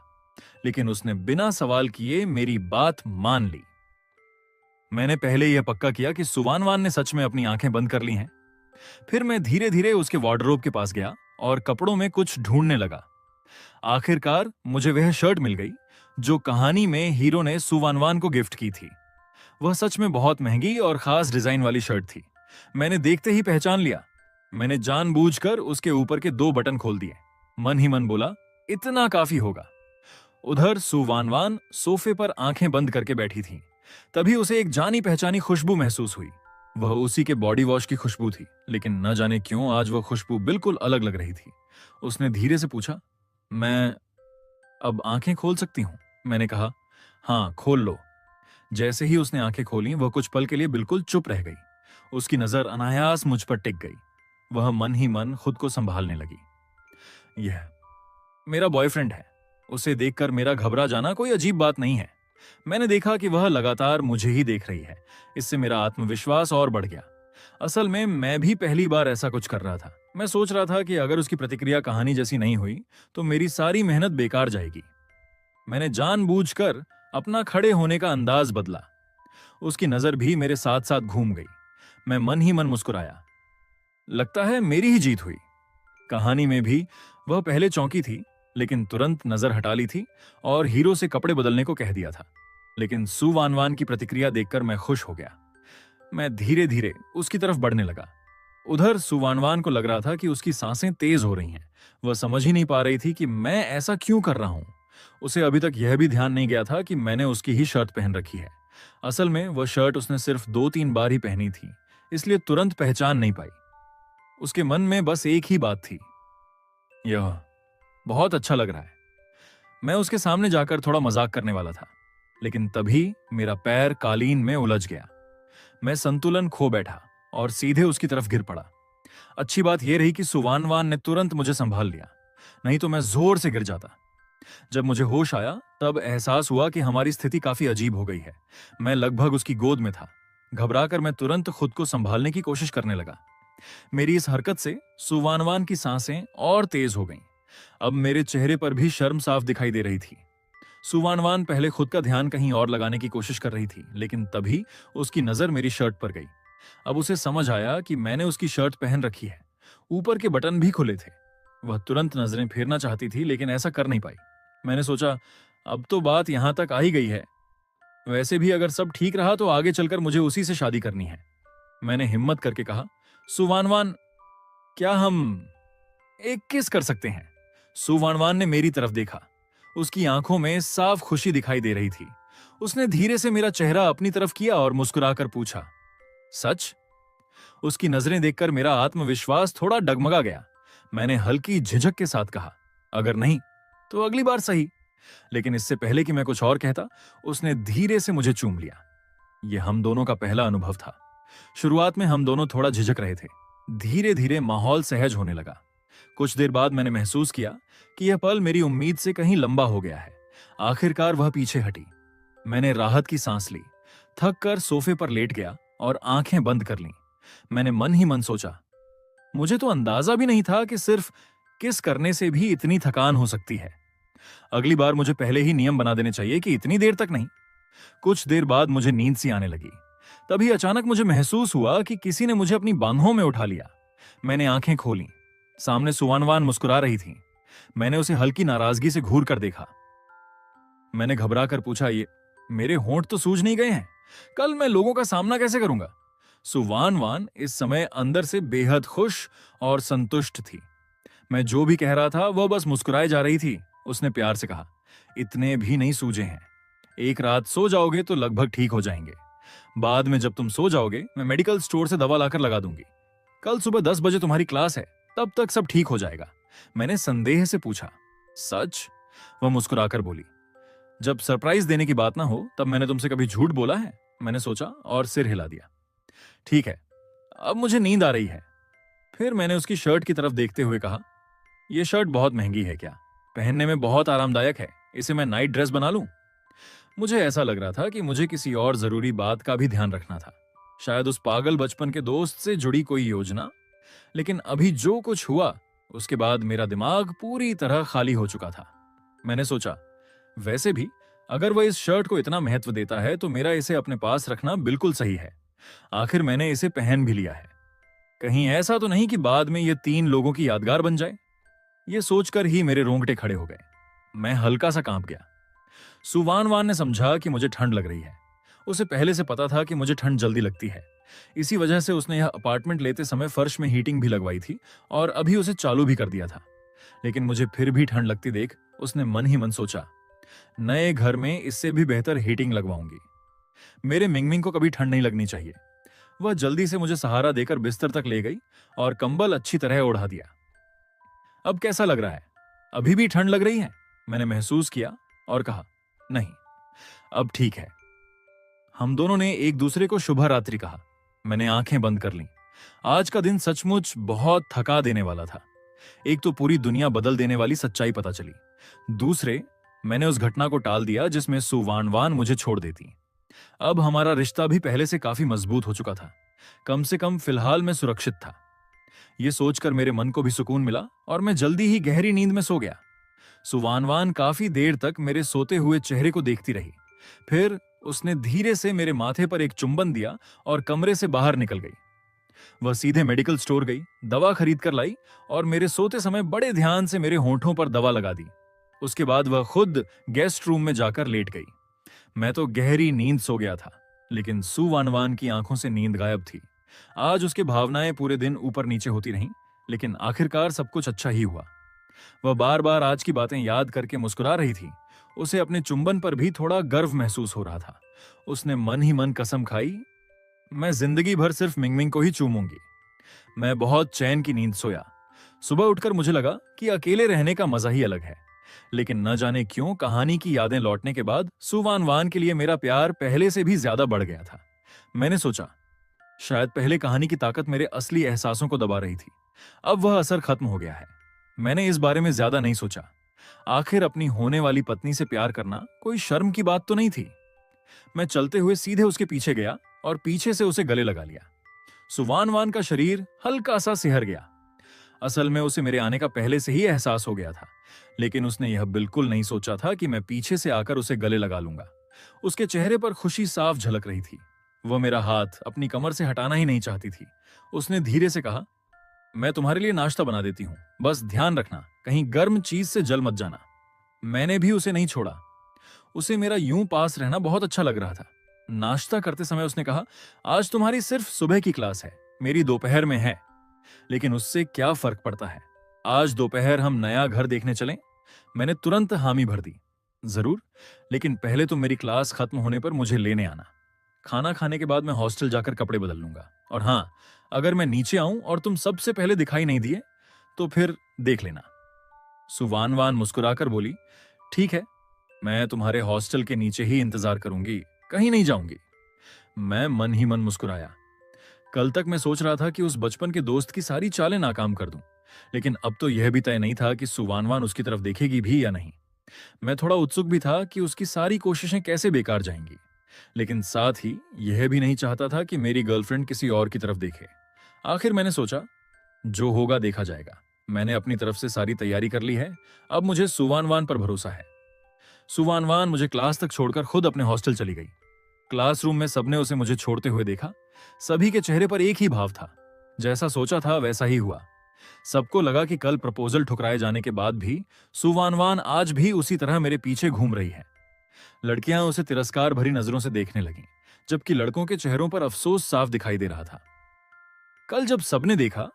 लेकिन उसने बिना सवाल किए मेरी बात मान ली। मैंने पहले यह पक्का किया कि सुवानवान ने सच में अपनी आंखें बंद कर ली हैं। फिर मैं धीरे धीरे उसके वार्डरोब के पास गया और कपड़ों में कुछ ढूंढने लगा। आखिरकार मुझे वह शर्ट मिल गई जो कहानी में हीरो ने सुवानवान को गिफ्ट की थी। वह सच में बहुत महंगी और खास डिजाइन वाली शर्ट थी। मैंने देखते ही पहचान लिया। मैंने जानबूझकर उसके ऊपर के 2 बटन खोल दिए। मन ही मन बोला, इतना काफी होगा। उधर सुवानवान सोफे पर आंखें बंद करके बैठी थी। तभी उसे एक जानी पहचानी खुशबू महसूस हुई। वह उसी के बॉडी वॉश की खुशबू थी, लेकिन न जाने क्यों आज वह खुशबू बिल्कुल अलग लग रही थी। उसने धीरे से पूछा, मैं अब आंखें खोल सकती हूं? मैंने कहा, हाँ, खोल लो। जैसे ही उसने आंखें खोली, वह कुछ पल के लिए बिल्कुल चुप रह गई। उसकी नजर अनायास मुझ पर टिक गई। वह मन ही मन खुद को संभालने लगी। यह मेरा बॉयफ्रेंड है। उसे देखकर मेरा घबरा जाना कोई अजीब बात नहीं है। मैंने देखा कि वह लगातार मुझे ही देख रही है। इससे मेरा आत्मविश्वास और बढ़ गया। असल में मैं भी पहली बार ऐसा कुछ कर रहा था। मैं सोच रहा था कि अगर उसकी प्रतिक्रिया कहानी जैसी नहीं हुई तो मेरी सारी मेहनत बेकार जाएगी। मैंने जानबूझकर अपना खड़े होने का अंदाज बदला। उसकी नजर भी मेरे साथ साथ घूम गई। मैं मन ही मन मुस्कुराया। लगता है मेरी ही जीत हुई। कहानी में भी वह पहले चौंकी थी, लेकिन तुरंत नजर हटा ली थी और हीरो से कपड़े बदलने को कह दिया था। लेकिन सुवानवान की प्रतिक्रिया देखकर मैं खुश हो गया। मैं धीरे धीरे उसकी तरफ बढ़ने लगा। उधर सुवानवान को लग रहा था कि उसकी सांसें तेज हो रही हैं। वह समझ ही नहीं पा रही थी कि मैं ऐसा क्यों कर रहा हूं। उसे अभी तक यह भी ध्यान नहीं गया था कि मैंने उसकी ही शर्ट पहन रखी है। असल में वह शर्ट उसने सिर्फ 2-3 बार ही पहनी थी, इसलिए तुरंत पहचान नहीं पाई। उसके मन में बस एक ही बात थी, यह बहुत अच्छा लग रहा है। मैं उसके सामने जाकर थोड़ा मजाक करने वाला था, लेकिन तभी मेरा पैर कालीन में उलझ गया। मैं संतुलन खो बैठा और सीधे उसकी तरफ गिर पड़ा। अच्छी बात यह रही कि सुवानवान ने तुरंत मुझे संभाल लिया, नहीं तो मैं जोर से गिर जाता। जब मुझे होश आया तब एहसास हुआ कि हमारी स्थिति काफी अजीब हो गई है। मैं लगभग उसकी गोद में था। घबराकर मैं तुरंत खुद को संभालने की कोशिश करने लगा। मेरी इस हरकत से सुवानवान की सांसें और तेज हो गईं। अब मेरे चेहरे पर भी शर्म साफ दिखाई दे रही थी। सुवानवान पहले खुद का ध्यान कहीं और लगाने की कोशिश कर रही थी, लेकिन तभी उसकी नजर मेरी शर्ट पर गई। अब उसे समझ आया कि मैंने उसकी शर्ट पहन रखी है। ऊपर के बटन भी खुले थे। वह तुरंत नजरें फेरना चाहती थी, लेकिन ऐसा कर नहीं पाई। मैंने सोचा, अब तो बात यहां तक आ ही गई है। वैसे भी अगर सब ठीक रहा तो आगे चलकर मुझे उसी से शादी करनी है। मैंने हिम्मत करके कहा, सुवानवान, क्या हम एक किस कर सकते हैं? सुवानवान ने मेरी तरफ देखा। उसकी आंखों में साफ खुशी दिखाई दे रही थी। उसने धीरे से मेरा चेहरा अपनी तरफ किया और मुस्कुराकर पूछा, सच? उसकी नजरें देखकर मेरा आत्मविश्वास थोड़ा डगमगा गया। मैंने हल्की झिझक के साथ कहा, अगर नहीं तो अगली बार सही। लेकिन इससे पहले कि मैं कुछ और कहता, उसने धीरे से मुझे चूम लिया। यह हम दोनों का पहला अनुभव था। शुरुआत में हम दोनों थोड़ा झिझक रहे थे। धीरे धीरे माहौल सहज होने लगा। कुछ देर बाद मैंने महसूस किया कि यह पल मेरी उम्मीद से कहीं लंबा हो गया है। आखिरकार वह पीछे हटी। मैंने राहत की सांस ली, थक कर सोफे पर लेट गया और आंखें बंद कर लीं। मैंने मन ही मन सोचा, मुझे तो अंदाजा भी नहीं था कि सिर्फ किस करने से भी इतनी थकान हो सकती है। अगली बार मुझे पहले ही नियम बना देने चाहिए कि इतनी देर तक नहीं। कुछ देर बाद मुझे नींद सी आने लगी। तभी अचानक मुझे महसूस हुआ कि किसी ने मुझे अपनी बाहों में उठा लिया। मैंने आंखें खोली। सामने सुवानवान मुस्कुरा रही थी। मैंने उसे हल्की नाराजगी से घूर कर देखा। मैंने घबरा कर पूछा, ये मेरे होंठ तो सूज नहीं गए हैं? कल मैं लोगों का सामना कैसे करूंगा? सुवानवान इस समय अंदर से बेहद खुश और संतुष्ट थी। मैं जो भी कह रहा था वह बस मुस्कुराए जा रही थी। उसने प्यार से कहा, इतने भी नहीं सूजे हैं। एक रात सो जाओगे तो लगभग ठीक हो जाएंगे। बाद में जब तुम सो जाओगे मैं मेडिकल स्टोर से दवा लाकर लगा दूंगी। कल सुबह 10 बजे तुम्हारी क्लास है, तब तक सब ठीक हो जाएगा। मैंने संदेह से पूछा। सच? वह मुस्कुराकर बोली। जब सरप्राइज देने की बात ना हो तब मैंने तुमसे कभी झूठ बोला है? मैंने सोचा और सिर हिला दिया। ठीक है, अब मुझे नींद आ रही है। फिर मैंने उसकी शर्ट की तरफ देखते हुए कहा, यह शर्ट बहुत महंगी है क्या? पहनने में बहुत आरामदायक है, इसे मैं नाइट ड्रेस बना लूं? मुझे ऐसा लग रहा था कि मुझे किसी और जरूरी बात का भी ध्यान रखना था, शायद उस पागल बचपन के दोस्त से जुड़ी कोई योजना। लेकिन अभी जो कुछ हुआ उसके बाद मेरा दिमाग पूरी तरह खाली हो चुका था। मैंने सोचा, वैसे भी अगर वह इस शर्ट को इतना महत्व देता है तो मेरा इसे अपने पास रखना बिल्कुल सही है। आखिर मैंने इसे पहन भी लिया है। कहीं ऐसा तो नहीं कि बाद में ये 3 लोगों की यादगार बन जाए? ये सोचकर ही मेरे रोंगटे खड़े हो गए। मैं हल्का सा कांप गया। सुवान वान ने समझा कि मुझे ठंड लग रही है। उसे पहले से पता था कि मुझे ठंड जल्दी लगती है। इसी वजह से उसने यह अपार्टमेंट लेते समय फर्श में हीटिंग भी लगवाई थी और अभी उसे चालू भी कर दिया था। लेकिन मुझे फिर भी ठंड लगती देख उसने मन ही मन सोचा, नए घर में इससे भी बेहतर हीटिंग लगवाऊंगी। मेरे मिंगमिंग को कभी ठंड नहीं लगनी चाहिए। वह जल्दी से मुझे सहारा देकर बिस्तर तक ले गई और कंबल अच्छी तरह ओढ़ा दिया। अब कैसा लग रहा है? अभी भी ठंड लग रही है? मैंने महसूस किया और कहा, नहीं, अब ठीक है। हम दोनों ने एक दूसरे को शुभ रात्रि कहा। मैंने आंखें बंद कर लीं। आज का दिन सचमुच बहुत थका देने वाला था। एक तो पूरी दुनिया बदल देने वाली सच्चाई पता चली, दूसरे मैंने उस घटना को टाल दिया जिसमें सुवान वान मुझे छोड़ देती। अब हमारा रिश्ता भी पहले से काफी मजबूत हो चुका था। कम से कम फिलहाल मैं सुरक्षित था। यह सोचकर मेरे मन को भी सुकून मिला और मैं जल्दी ही गहरी नींद में सो गया। सुवान वान काफी देर तक मेरे सोते हुए चेहरे को देखती रही। फिर उसने धीरे से मेरे माथे पर एक चुंबन दिया और कमरे से बाहर निकल गई। वह सीधे मेडिकल स्टोर गई, दवा खरीद कर लाई और मेरे सोते समय बड़े ध्यान से मेरे होंठों पर दवा लगा दी। उसके बाद वह खुद गेस्ट रूम में जाकर लेट गई। मैं तो गहरी नींद सो गया था, लेकिन सुवानवान की आंखों से नींद गायब थी। आज उसकी भावनाएं पूरे दिन ऊपर नीचे होती रहीं, लेकिन आखिरकार सब कुछ अच्छा ही हुआ। वह बार बार आज की बातें याद करके मुस्कुरा रही थी। उसे अपने चुंबन पर भी थोड़ा गर्व महसूस हो रहा था। उसने मन ही मन कसम खाई, मैं जिंदगी भर सिर्फ मिंगमिंग को ही चूमूंगी। मैं बहुत चैन की नींद सोया। सुबह उठकर मुझे लगा कि अकेले रहने का मजा ही अलग है। लेकिन न जाने क्यों कहानी की यादें लौटने के बाद सुवान वान के लिए मेरा प्यार पहले से भी ज्यादा बढ़ गया था। मैंने सोचा, शायद पहले कहानी की ताकत मेरे असली एहसासों को दबा रही थी। अब वह असर खत्म हो गया है। मैंने इस बारे में ज्यादा नहीं सोचा। आखिर अपनी होने वाली पत्नी से प्यार करना कोई शर्म की बात तो नहीं थी। मैं चलते हुए सीधे उसके पीछे गया और पीछे से उसे गले लगा लिया। सुवान वान का शरीर हल्का सा सिहर गया। असल में उसे मेरे आने का पहले से ही एहसास हो गया था, लेकिन उसने यह बिल्कुल नहीं सोचा था कि मैं पीछे से आकर उसे गले लगा लूंगा। उसके चेहरे पर खुशी साफ झलक रही थी। वह मेरा हाथ अपनी कमर से हटाना ही नहीं चाहती थी। उसने धीरे से कहा, मैं तुम्हारे लिए नाश्ता बना देती हूँ, बस ध्यान रखना कहीं गर्म चीज से जल मत जाना। मैंने भी उसे नहीं छोड़ा। उसे मेरा यूं पास रहना बहुत अच्छा लग रहा था। नाश्ता करते समय उसने कहा, आज तुम्हारी सिर्फ सुबह की क्लास है, मेरी दोपहर में है। लेकिन उससे क्या फर्क पड़ता है, आज दोपहर हम नया घर देखने चलें? मैंने तुरंत हामी भर दी, जरूर, लेकिन पहले तो मेरी क्लास खत्म होने पर मुझे लेने आना। खाना खाने के बाद मैं हॉस्टल जाकर कपड़े बदल लूंगा, और हाँ, अगर मैं नीचे आऊं और तुम सबसे पहले दिखाई नहीं दिए तो फिर देख लेना। सुवान वान मुस्कुराकर बोली, ठीक है, मैं तुम्हारे हॉस्टल के नीचे ही इंतजार करूंगी, कहीं नहीं जाऊंगी। मैं मन ही मन मुस्कुराया। कल तक मैं सोच रहा था कि उस बचपन के दोस्त की सारी चालें नाकाम कर दूं, लेकिन अब तो यह भी तय नहीं था कि सुवानवान उसकी तरफ देखेगी भी या नहीं। मैं थोड़ा उत्सुक भी था कि उसकी सारी कोशिशें कैसे बेकार जाएंगी, लेकिन साथ ही यह भी नहीं चाहता था कि मेरी गर्लफ्रेंड किसी और की तरफ देखे। आखिर मैंने सोचा, जो होगा देखा जाएगा। मैंने अपनी तरफ से सारी तैयारी कर ली है, अब मुझे सुवानवान पर भरोसा है। सुवानवान मुझे क्लास तक छोड़कर खुद अपने हॉस्टल चली गई। क्लासरूम में सबने उसे मुझे छोड़ते हुए देखा। सभी के चेहरे पर एक ही भाव था, जैसा सोचा था वैसा ही हुआ। सबको लगा कि कल प्रपोजल ठुकराए जाने के बाद भी सुवानवान आज भी उसी तरह मेरे पीछे घूम रही है। लड़कियां उसे तिरस्कार भरी नजरों से देखने लगीं, जबकि लड़कों के चेहरों पर अफसोस साफ दिखाई दे रहा था। कल जब सबने देखा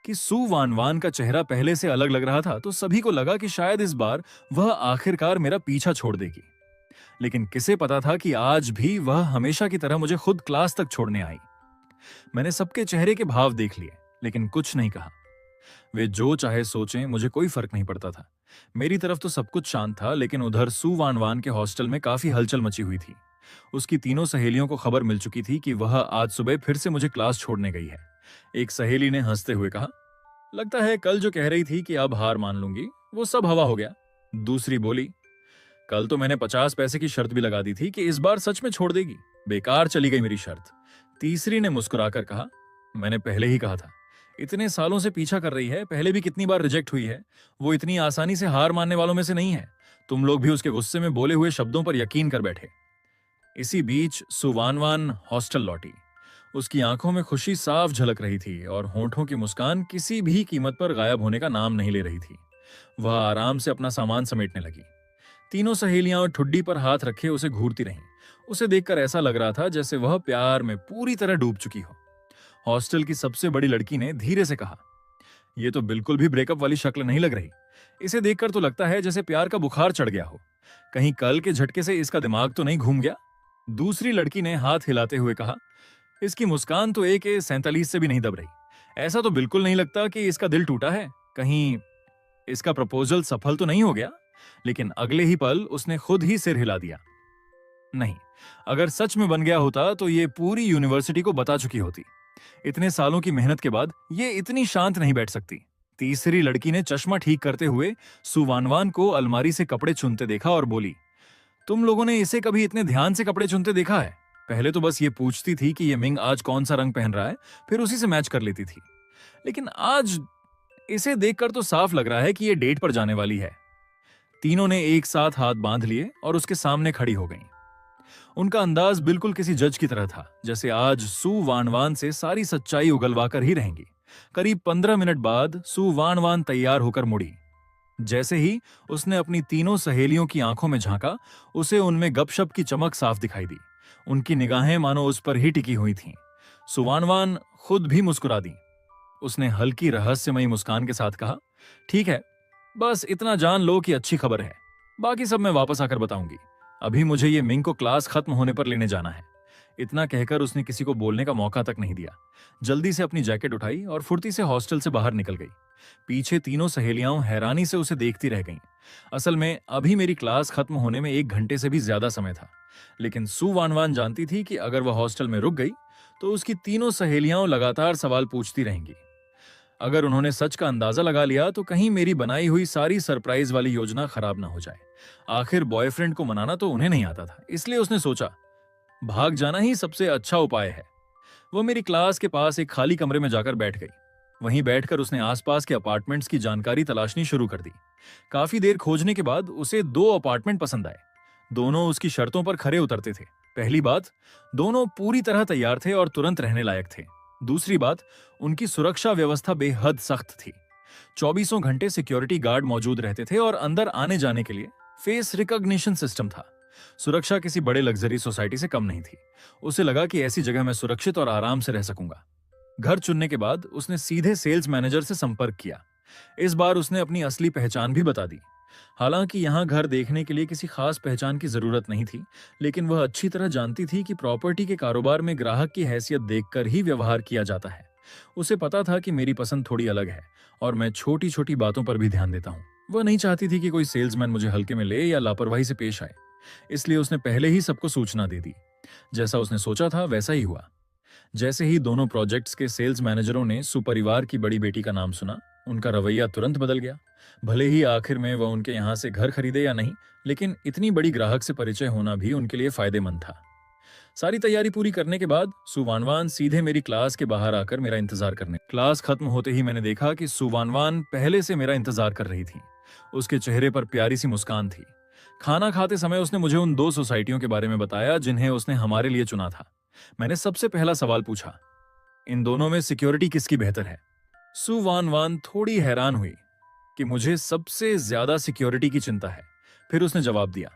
कि सुवानवान का चेहरा पहले से अलग लग रहा था, तो सभी को लगा कि शायद इस बार वह आखिरकार मेरा पीछा छोड़ देगी। लेकिन किसे पता था कि आज भी वह हमेशा की तरह मुझे खुद क्लास तक छोड़ने आई। मैंने सबके चेहरे के भाव देख लिए, लेकिन कुछ नहीं कहा। वे जो चाहे सोचें, मुझे कोई फर्क नहीं पड़ता था। मेरी तरफ तो सब कुछ शांत था, लेकिन उधर सू वान वान के हॉस्टल में काफी हलचल मची हुई थी। उसकी तीनों सहेलियों को खबर मिल चुकी थी कि वह आज सुबह फिर से मुझे क्लास छोड़ने गई है। एक सहेली ने हंसते हुए कहा, लगता है कल जो कह रही थी कि अब हार मान लूंगी, वो सब हवा हो गया। दूसरी बोली, कल तो मैंने 50 पैसे की शर्त भी लगा दी थी कि इस बार सच में छोड़ देगी, बेकार चली गई मेरी शर्त। तीसरी ने मुस्कुराकर कहा, मैंने पहले ही कहा था, इतने सालों से पीछा कर रही है, पहले भी कितनी बार रिजेक्ट हुई है, वो इतनी आसानी से हार मानने वालों में से नहीं है। तुम लोग भी उसके गुस्से में बोले हुए शब्दों पर यकीन कर बैठे। इसी बीच सुवानवान हॉस्टल लौटी। उसकी आंखों में खुशी साफ झलक रही थी और होंठों की मुस्कान किसी भी कीमत पर गायब होने का नाम नहीं ले रही थी। वह आराम से अपना सामान समेटने लगी। तीनों सहेलियां ठुड्डी पर हाथ रखे उसे घूरती रहीं। उसे देखकर ऐसा लग रहा था जैसे वह प्यार में पूरी तरह डूब चुकी हो। हॉस्टल की सबसे बड़ी लड़की ने धीरे से कहा, यह तो बिल्कुल भी ब्रेकअप वाली शक्ल नहीं लग रही। इसे देखकर तो लगता है जैसे प्यार का बुखार चढ़ गया हो। कहीं कल के झटके से इसका दिमाग तो नहीं घूम गया। दूसरी लड़की ने हाथ हिलाते हुए कहा, इसकी मुस्कान तो AK-47 से भी नहीं दब रही। ऐसा तो बिल्कुल नहीं लगता कि इसका दिल टूटा है। कहीं इसका प्रपोजल सफल तो नहीं हो गया। लेकिन अगले ही पल उसने खुद ही सिर हिला दिया। नहीं, अगर सच में बन गया होता तो ये पूरी यूनिवर्सिटी को बता चुकी होती। इतने सालों की मेहनत के बाद ये इतनी शांत नहीं बैठ सकती। तीसरी लड़की ने चश्मा ठीक करते हुए सुवानवान को अलमारी से कपड़े चुनते देखा और बोली, तुम लोगों ने इसे कभी इतने ध्यान से कपड़े चुनते देखा है? पहले तो बस ये पूछती थी कि ये मिंग आज कौन सा रंग पहन रहा है, फिर उसी से मैच कर लेती थी। लेकिन आज इसे देखकर तो साफ लग रहा है कि ये डेट पर जाने वाली है। तीनों ने एक साथ हाथ बांध लिए और उसके सामने खड़ी हो गईं। उनका अंदाज बिल्कुल किसी जज की तरह था, जैसे आज सू वानवान से सारी सच्चाई उगलवा कर ही रहेंगी। करीब 15 मिनट बाद सू वानवान तैयार होकर मुड़ी। जैसे ही उसने अपनी तीनों सहेलियों की आंखों में झांका, उसे उनमें गपशप की चमक साफ दिखाई दी। उनकी निगाहें मानो उस पर ही टिकी हुई थीं। सुवानवान खुद भी मुस्कुरा दी। उसने हल्की रहस्यमयी मुस्कान के साथ कहा, ठीक है, बस इतना जान लो कि अच्छी खबर है। बाकी सब मैं वापस आकर बताऊंगी। अभी मुझे ये मिंग को क्लास खत्म होने पर लेने जाना है। इतना कहकर उसने किसी को बोलने का मौका तक नहीं दिया। जल्दी से अपनी जैकेट उठाई और फुर्ती से हॉस्टल से बाहर निकल गई। पीछे तीनों सहेलियां हैरानी से उसे देखती रह गईं। असल में अभी मेरी क्लास खत्म होने में 1 घंटे से भी ज्यादा समय था। लेकिन सू वानवान जानती थी कि अगर वह हॉस्टल में रुक गई तो उसकी तीनों सहेलियां लगातार सवाल पूछती रहेंगी। अगर उन्होंने सच का अंदाजा लगा लिया तो कहीं मेरी बनाई हुई सारी सरप्राइज वाली योजना खराब ना हो जाए। आखिर बॉयफ्रेंड को मनाना तो उन्हें नहीं आता था, इसलिए उसने सोचा भाग जाना ही सबसे अच्छा उपाय है। वो मेरी क्लास के पास एक खाली कमरे में जाकर बैठ गई। वहीं बैठकर उसने आसपास के अपार्टमेंट्स की जानकारी तलाशनी शुरू कर दी। काफी देर खोजने के बाद उसे 2 अपार्टमेंट पसंद आए। दोनों उसकी शर्तों पर खरे उतरते थे। पहली बात, दोनों पूरी तरह तैयार थे और तुरंत रहने लायक थे। दूसरी बात, उनकी सुरक्षा व्यवस्था बेहद सख्त थी। 24 घंटे सिक्योरिटी गार्ड मौजूद रहते थे और अंदर आने जाने के लिए फेस रिकॉग्निशन सिस्टम था। सुरक्षा किसी बड़े लग्जरी सोसाइटी से कम नहीं थी। उसे लगा कि ऐसी जगह मैं सुरक्षित और आराम से रह सकूंगा। घर चुनने के बाद उसने सीधे सेल्स मैनेजर से संपर्क किया। इस बार उसने अपनी असली पहचान भी बता दी। हालांकि यहां घर देखने के लिए किसी खास पहचान की जरूरत नहीं थी, लेकिन वह अच्छी तरह जानती थी कि प्रॉपर्टी के कारोबार में ग्राहक की हैसियत देखकर ही व्यवहार किया जाता है। उसे पता था कि मेरी पसंद थोड़ी अलग है और मैं छोटी छोटी बातों पर भी ध्यान देता हूँ। वह नहीं चाहती थी कि कोई सेल्समैन मुझे हल्के में ले या लापरवाही से पेश आए, इसलिए उसने पहले ही सबको सूचना दे दी। जैसा उसने सोचा था वैसा ही हुआ। जैसे ही दोनों प्रोजेक्ट्स के सेल्स मैनेजरों ने सुपरिवार की बड़ी बेटी का नाम सुना, उनका रवैया तुरंत बदल गया। भले ही आखिर में वह उनके यहाँ से घर खरीदे या नहीं, लेकिन इतनी बड़ी ग्राहक से परिचय होना भी उनके लिए फायदेमंद था। सारी तैयारी पूरी करने के बाद सुवानवान सीधे मेरी क्लास के बाहर आकर मेरा इंतजार करने। क्लास खत्म होते ही मैंने देखा कि सुवानवान पहले से मेरा इंतजार कर रही थी। उसके चेहरे पर प्यारी सी मुस्कान थी। खाना खाते समय उसने मुझे उन 2 सोसाइटियों के बारे में बताया जिन्हें उसने हमारे लिए चुना था। मैंने सबसे पहला सवाल पूछा, इन दोनों में सिक्योरिटी किसकी बेहतर है? सू वान थोड़ी हैरान हुई कि मुझे सबसे ज्यादा सिक्योरिटी की चिंता है। फिर उसने जवाब दिया,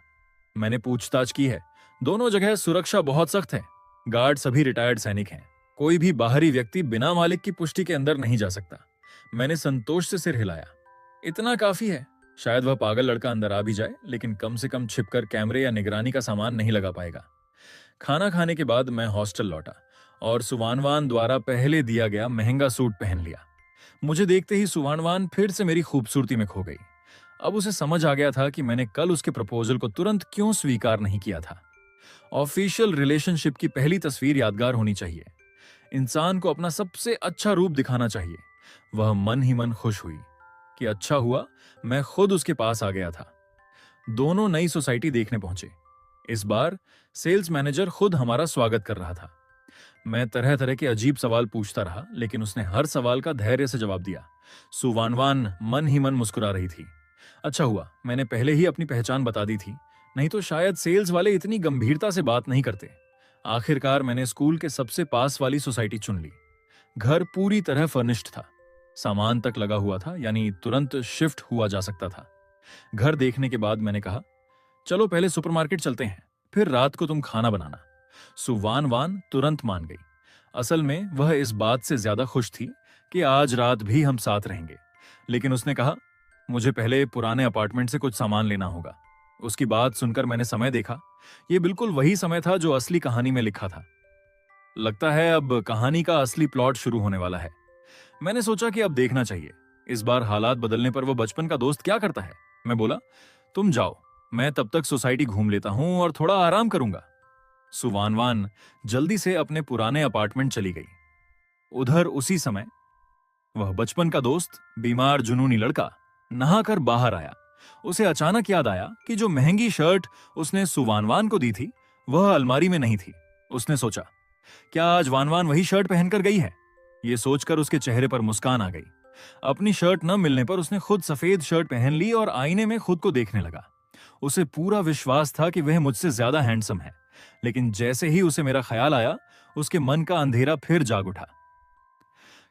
मैंने पूछताछ की है, दोनों जगह सुरक्षा बहुत सख्त है। गार्ड सभी रिटायर्ड सैनिक हैं। कोई भी बाहरी व्यक्ति बिना मालिक की पुष्टि के अंदर नहीं जा सकता। मैंने संतोष से सिर हिलाया। इतना काफी है। शायद वह पागल लड़का अंदर आ भी जाए, लेकिन कम से कम छिपकर कैमरे या निगरानी का सामान नहीं लगा पाएगा। खाना खाने के बाद मैं हॉस्टल लौटा और सुवानवान द्वारा पहले दिया गया महंगा सूट पहन लिया। मुझे देखते ही सुवानवान फिर से मेरी खूबसूरती में खो गई। अब उसे समझ आ गया था कि मैंने कल उसके प्रपोजल को तुरंत क्यों स्वीकार नहीं किया था। ऑफिशियल रिलेशनशिप की पहली तस्वीर यादगार होनी चाहिए। इंसान को अपना सबसे अच्छा रूप दिखाना चाहिए। वह मन ही मन खुश हुई कि अच्छा हुआ मैं खुद उसके पास आ गया था। दोनों नई सोसाइटी देखने पहुंचे। इस बार सेल्स मैनेजर खुद हमारा स्वागत कर रहा था। मैं तरह तरह के अजीब सवाल पूछता रहा, लेकिन उसने हर सवाल का धैर्य से जवाब दिया। सुवानवान मन ही मन मुस्कुरा रही थी। अच्छा हुआ मैंने पहले ही अपनी पहचान बता दी थी, नहीं तो शायद सेल्स वाले इतनी गंभीरता से बात नहीं करते। आखिरकार मैंने स्कूल के सबसे पास वाली सोसाइटी चुन ली। घर पूरी तरह फर्निश्ड था, सामान तक लगा हुआ था, यानी तुरंत शिफ्ट हुआ जा सकता था। घर देखने के बाद मैंने कहा, चलो पहले सुपरमार्केट चलते हैं, फिर रात को तुम खाना बनाना। सुवानवान तुरंत मान गई। असल में वह इस बात से ज्यादा खुश थी कि आज रात भी हम साथ रहेंगे, लेकिन उसने कहा, मुझे पहले पुराने अपार्टमेंट से कुछ सामान लेना होगा। उसकी बात सुनकर मैंने समय देखा। यह बिल्कुल वही समय था जो असली कहानी में लिखा था। लगता है अब कहानी का असली प्लॉट शुरू होने वाला है। मैंने सोचा कि अब देखना चाहिए, इस बार हालात बदलने पर वो बचपन का दोस्त क्या करता है। मैं बोला, तुम जाओ, मैं तब तक सोसाइटी घूम लेता हूं और थोड़ा आराम करूंगा। सुवानवान जल्दी से अपने पुराने अपार्टमेंट चली गई। उधर उसी समय वह बचपन का दोस्त, बीमार जुनूनी लड़का, नहाकर बाहर आया। उसे अचानक याद आया कि जो महंगी शर्ट उसने सुवानवान को दी थी वह अलमारी में नहीं थी। उसने सोचा, क्या आज वानवान वही शर्ट पहनकर गई है? यह सोचकर उसके चेहरे पर मुस्कान आ गई। अपनी शर्ट न मिलने पर उसने खुद सफेद शर्ट पहन ली और आईने में खुद को देखने लगा। उसे पूरा विश्वास था कि वह मुझसे ज्यादा हैंडसम है, लेकिन जैसे ही उसे मेरा ख्याल आया, उसके मन का अंधेरा फिर जाग उठा।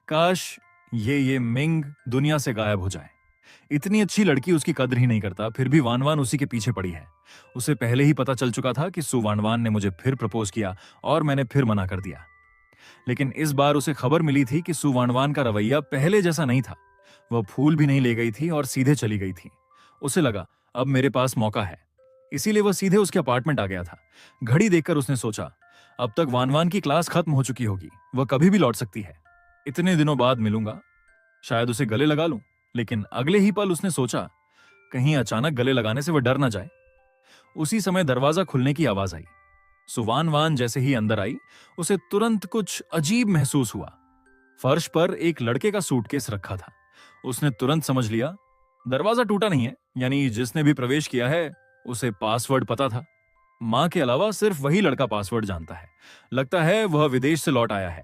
काश ये मिंग दुनिया से गायब हो जाए। इतनी अच्छी लड़की उसकी कद्र ही नहीं करता, फिर भी वानवान उसी के पीछे पड़ी है। उसे पहले ही पता चल चुका था कि सुवानवान ने मुझे फिर प्रपोज किया और मैंने फिर मना कर दिया। लेकिन इस बार उसे खबर मिली थी कि सुवानवान का रवैया पहले जैसा नहीं था। वह फूल भी नहीं ले गई थी और सीधे चली गई थी। उसे लगा अब मेरे पास मौका है, इसीलिए वह सीधे उसके अपार्टमेंट आ गया था। घड़ी देखकर उसने सोचा, अब तक वानवान की क्लास खत्म हो चुकी होगी, वह कभी भी लौट सकती है। इतने दिनों बाद मिलूंगा, शायद उसे गले लगा लूं। लेकिन अगले ही पल उसने सोचा, कहीं अचानक गले लगाने से वह डर ना जाए। उसी समय दरवाजा खुलने की आवाज आई। सुवानवान जैसे ही अंदर आई, उसे तुरंत कुछ अजीब महसूस हुआ। फर्श पर एक लड़के का सूटकेस रखा था। उसने तुरंत समझ लिया, दरवाजा टूटा नहीं है, यानी जिसने भी प्रवेश किया है उसे पासवर्ड पता था। मां के अलावा सिर्फ वही लड़का पासवर्ड जानता है। लगता है वह विदेश से लौट आया है।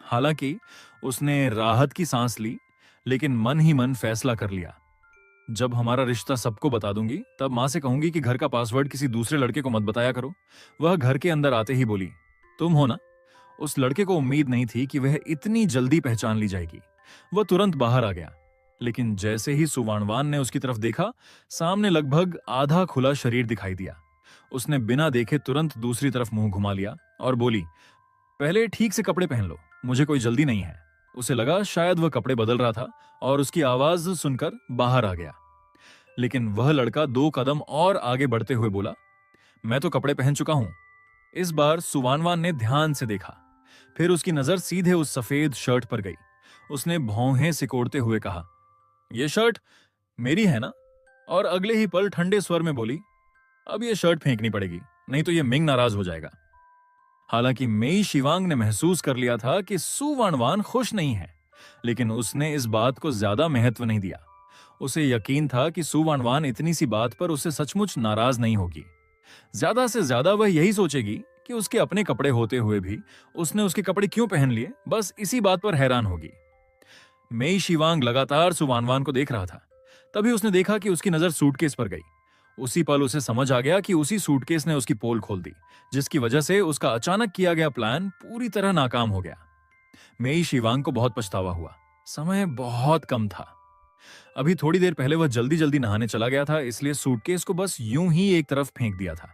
हालांकि उसने राहत की सांस ली, लेकिन मन ही मन फैसला कर लिया, जब हमारा रिश्ता सबको बता दूंगी तब मां से कहूंगी कि घर का पासवर्ड किसी दूसरे लड़के को मत बताया करो। वह घर के अंदर आते ही बोली, तुम हो ना? उस लड़के को उम्मीद नहीं थी कि वह इतनी जल्दी पहचान ली जाएगी। वह तुरंत बाहर आ गया, लेकिन जैसे ही सुवानवान ने उसकी तरफ देखा, सामने लगभग आधा खुला शरीर दिखाई दिया। उसने बिना देखे तुरंत दूसरी तरफ मुंह घुमा लिया और बोली, पहले ठीक से कपड़े पहन लो, मुझे कोई जल्दी नहीं है। उसे लगा शायद वह कपड़े बदल रहा था और उसकी आवाज सुनकर बाहर आ गया। लेकिन वह लड़का 2 कदम और आगे बढ़ते हुए बोला, मैं तो कपड़े पहन चुका हूं। इस बार सुवानवान ने ध्यान से देखा, फिर उसकी नजर सीधे उस सफेद शर्ट पर गई। उसने भौहें सिकोड़ते हुए कहा, यह शर्ट मेरी है ना? और अगले ही पल ठंडे स्वर में बोली, अब यह शर्ट फेंकनी पड़ेगी, नहीं तो यह मिंग नाराज हो जाएगा। हालांकि मेई शिवांग ने महसूस कर लिया था कि सुवानवान खुश नहीं है, लेकिन उसने इस बात को ज्यादा महत्व नहीं दिया। उसे यकीन था कि सुवानवान इतनी सी बात पर उससे सचमुच नाराज नहीं होगी। ज्यादा से ज्यादा वह यही सोचेगी कि उसके अपने कपड़े होते हुए भी उसने उसके कपड़े क्यों पहन लिए, बस इसी बात पर हैरान होगी। मेई शिवांग लगातार सुवानवान को देख रहा था। तभी उसने देखा कि उसकी नजर सूटकेस पर गई। उसी पल उसे समझ आ गया कि उसी सूटकेस ने उसकी पोल खोल दी, जिसकी वजह से उसका अचानक किया गया प्लान पूरी तरह नाकाम हो गया। मेई शिवांग को बहुत पछतावा हुआ। समय बहुत कम था। अभी थोड़ी देर पहले वह जल्दी जल्दी नहाने चला गया था, इसलिए सूटकेस को बस यूं ही एक तरफ फेंक दिया था।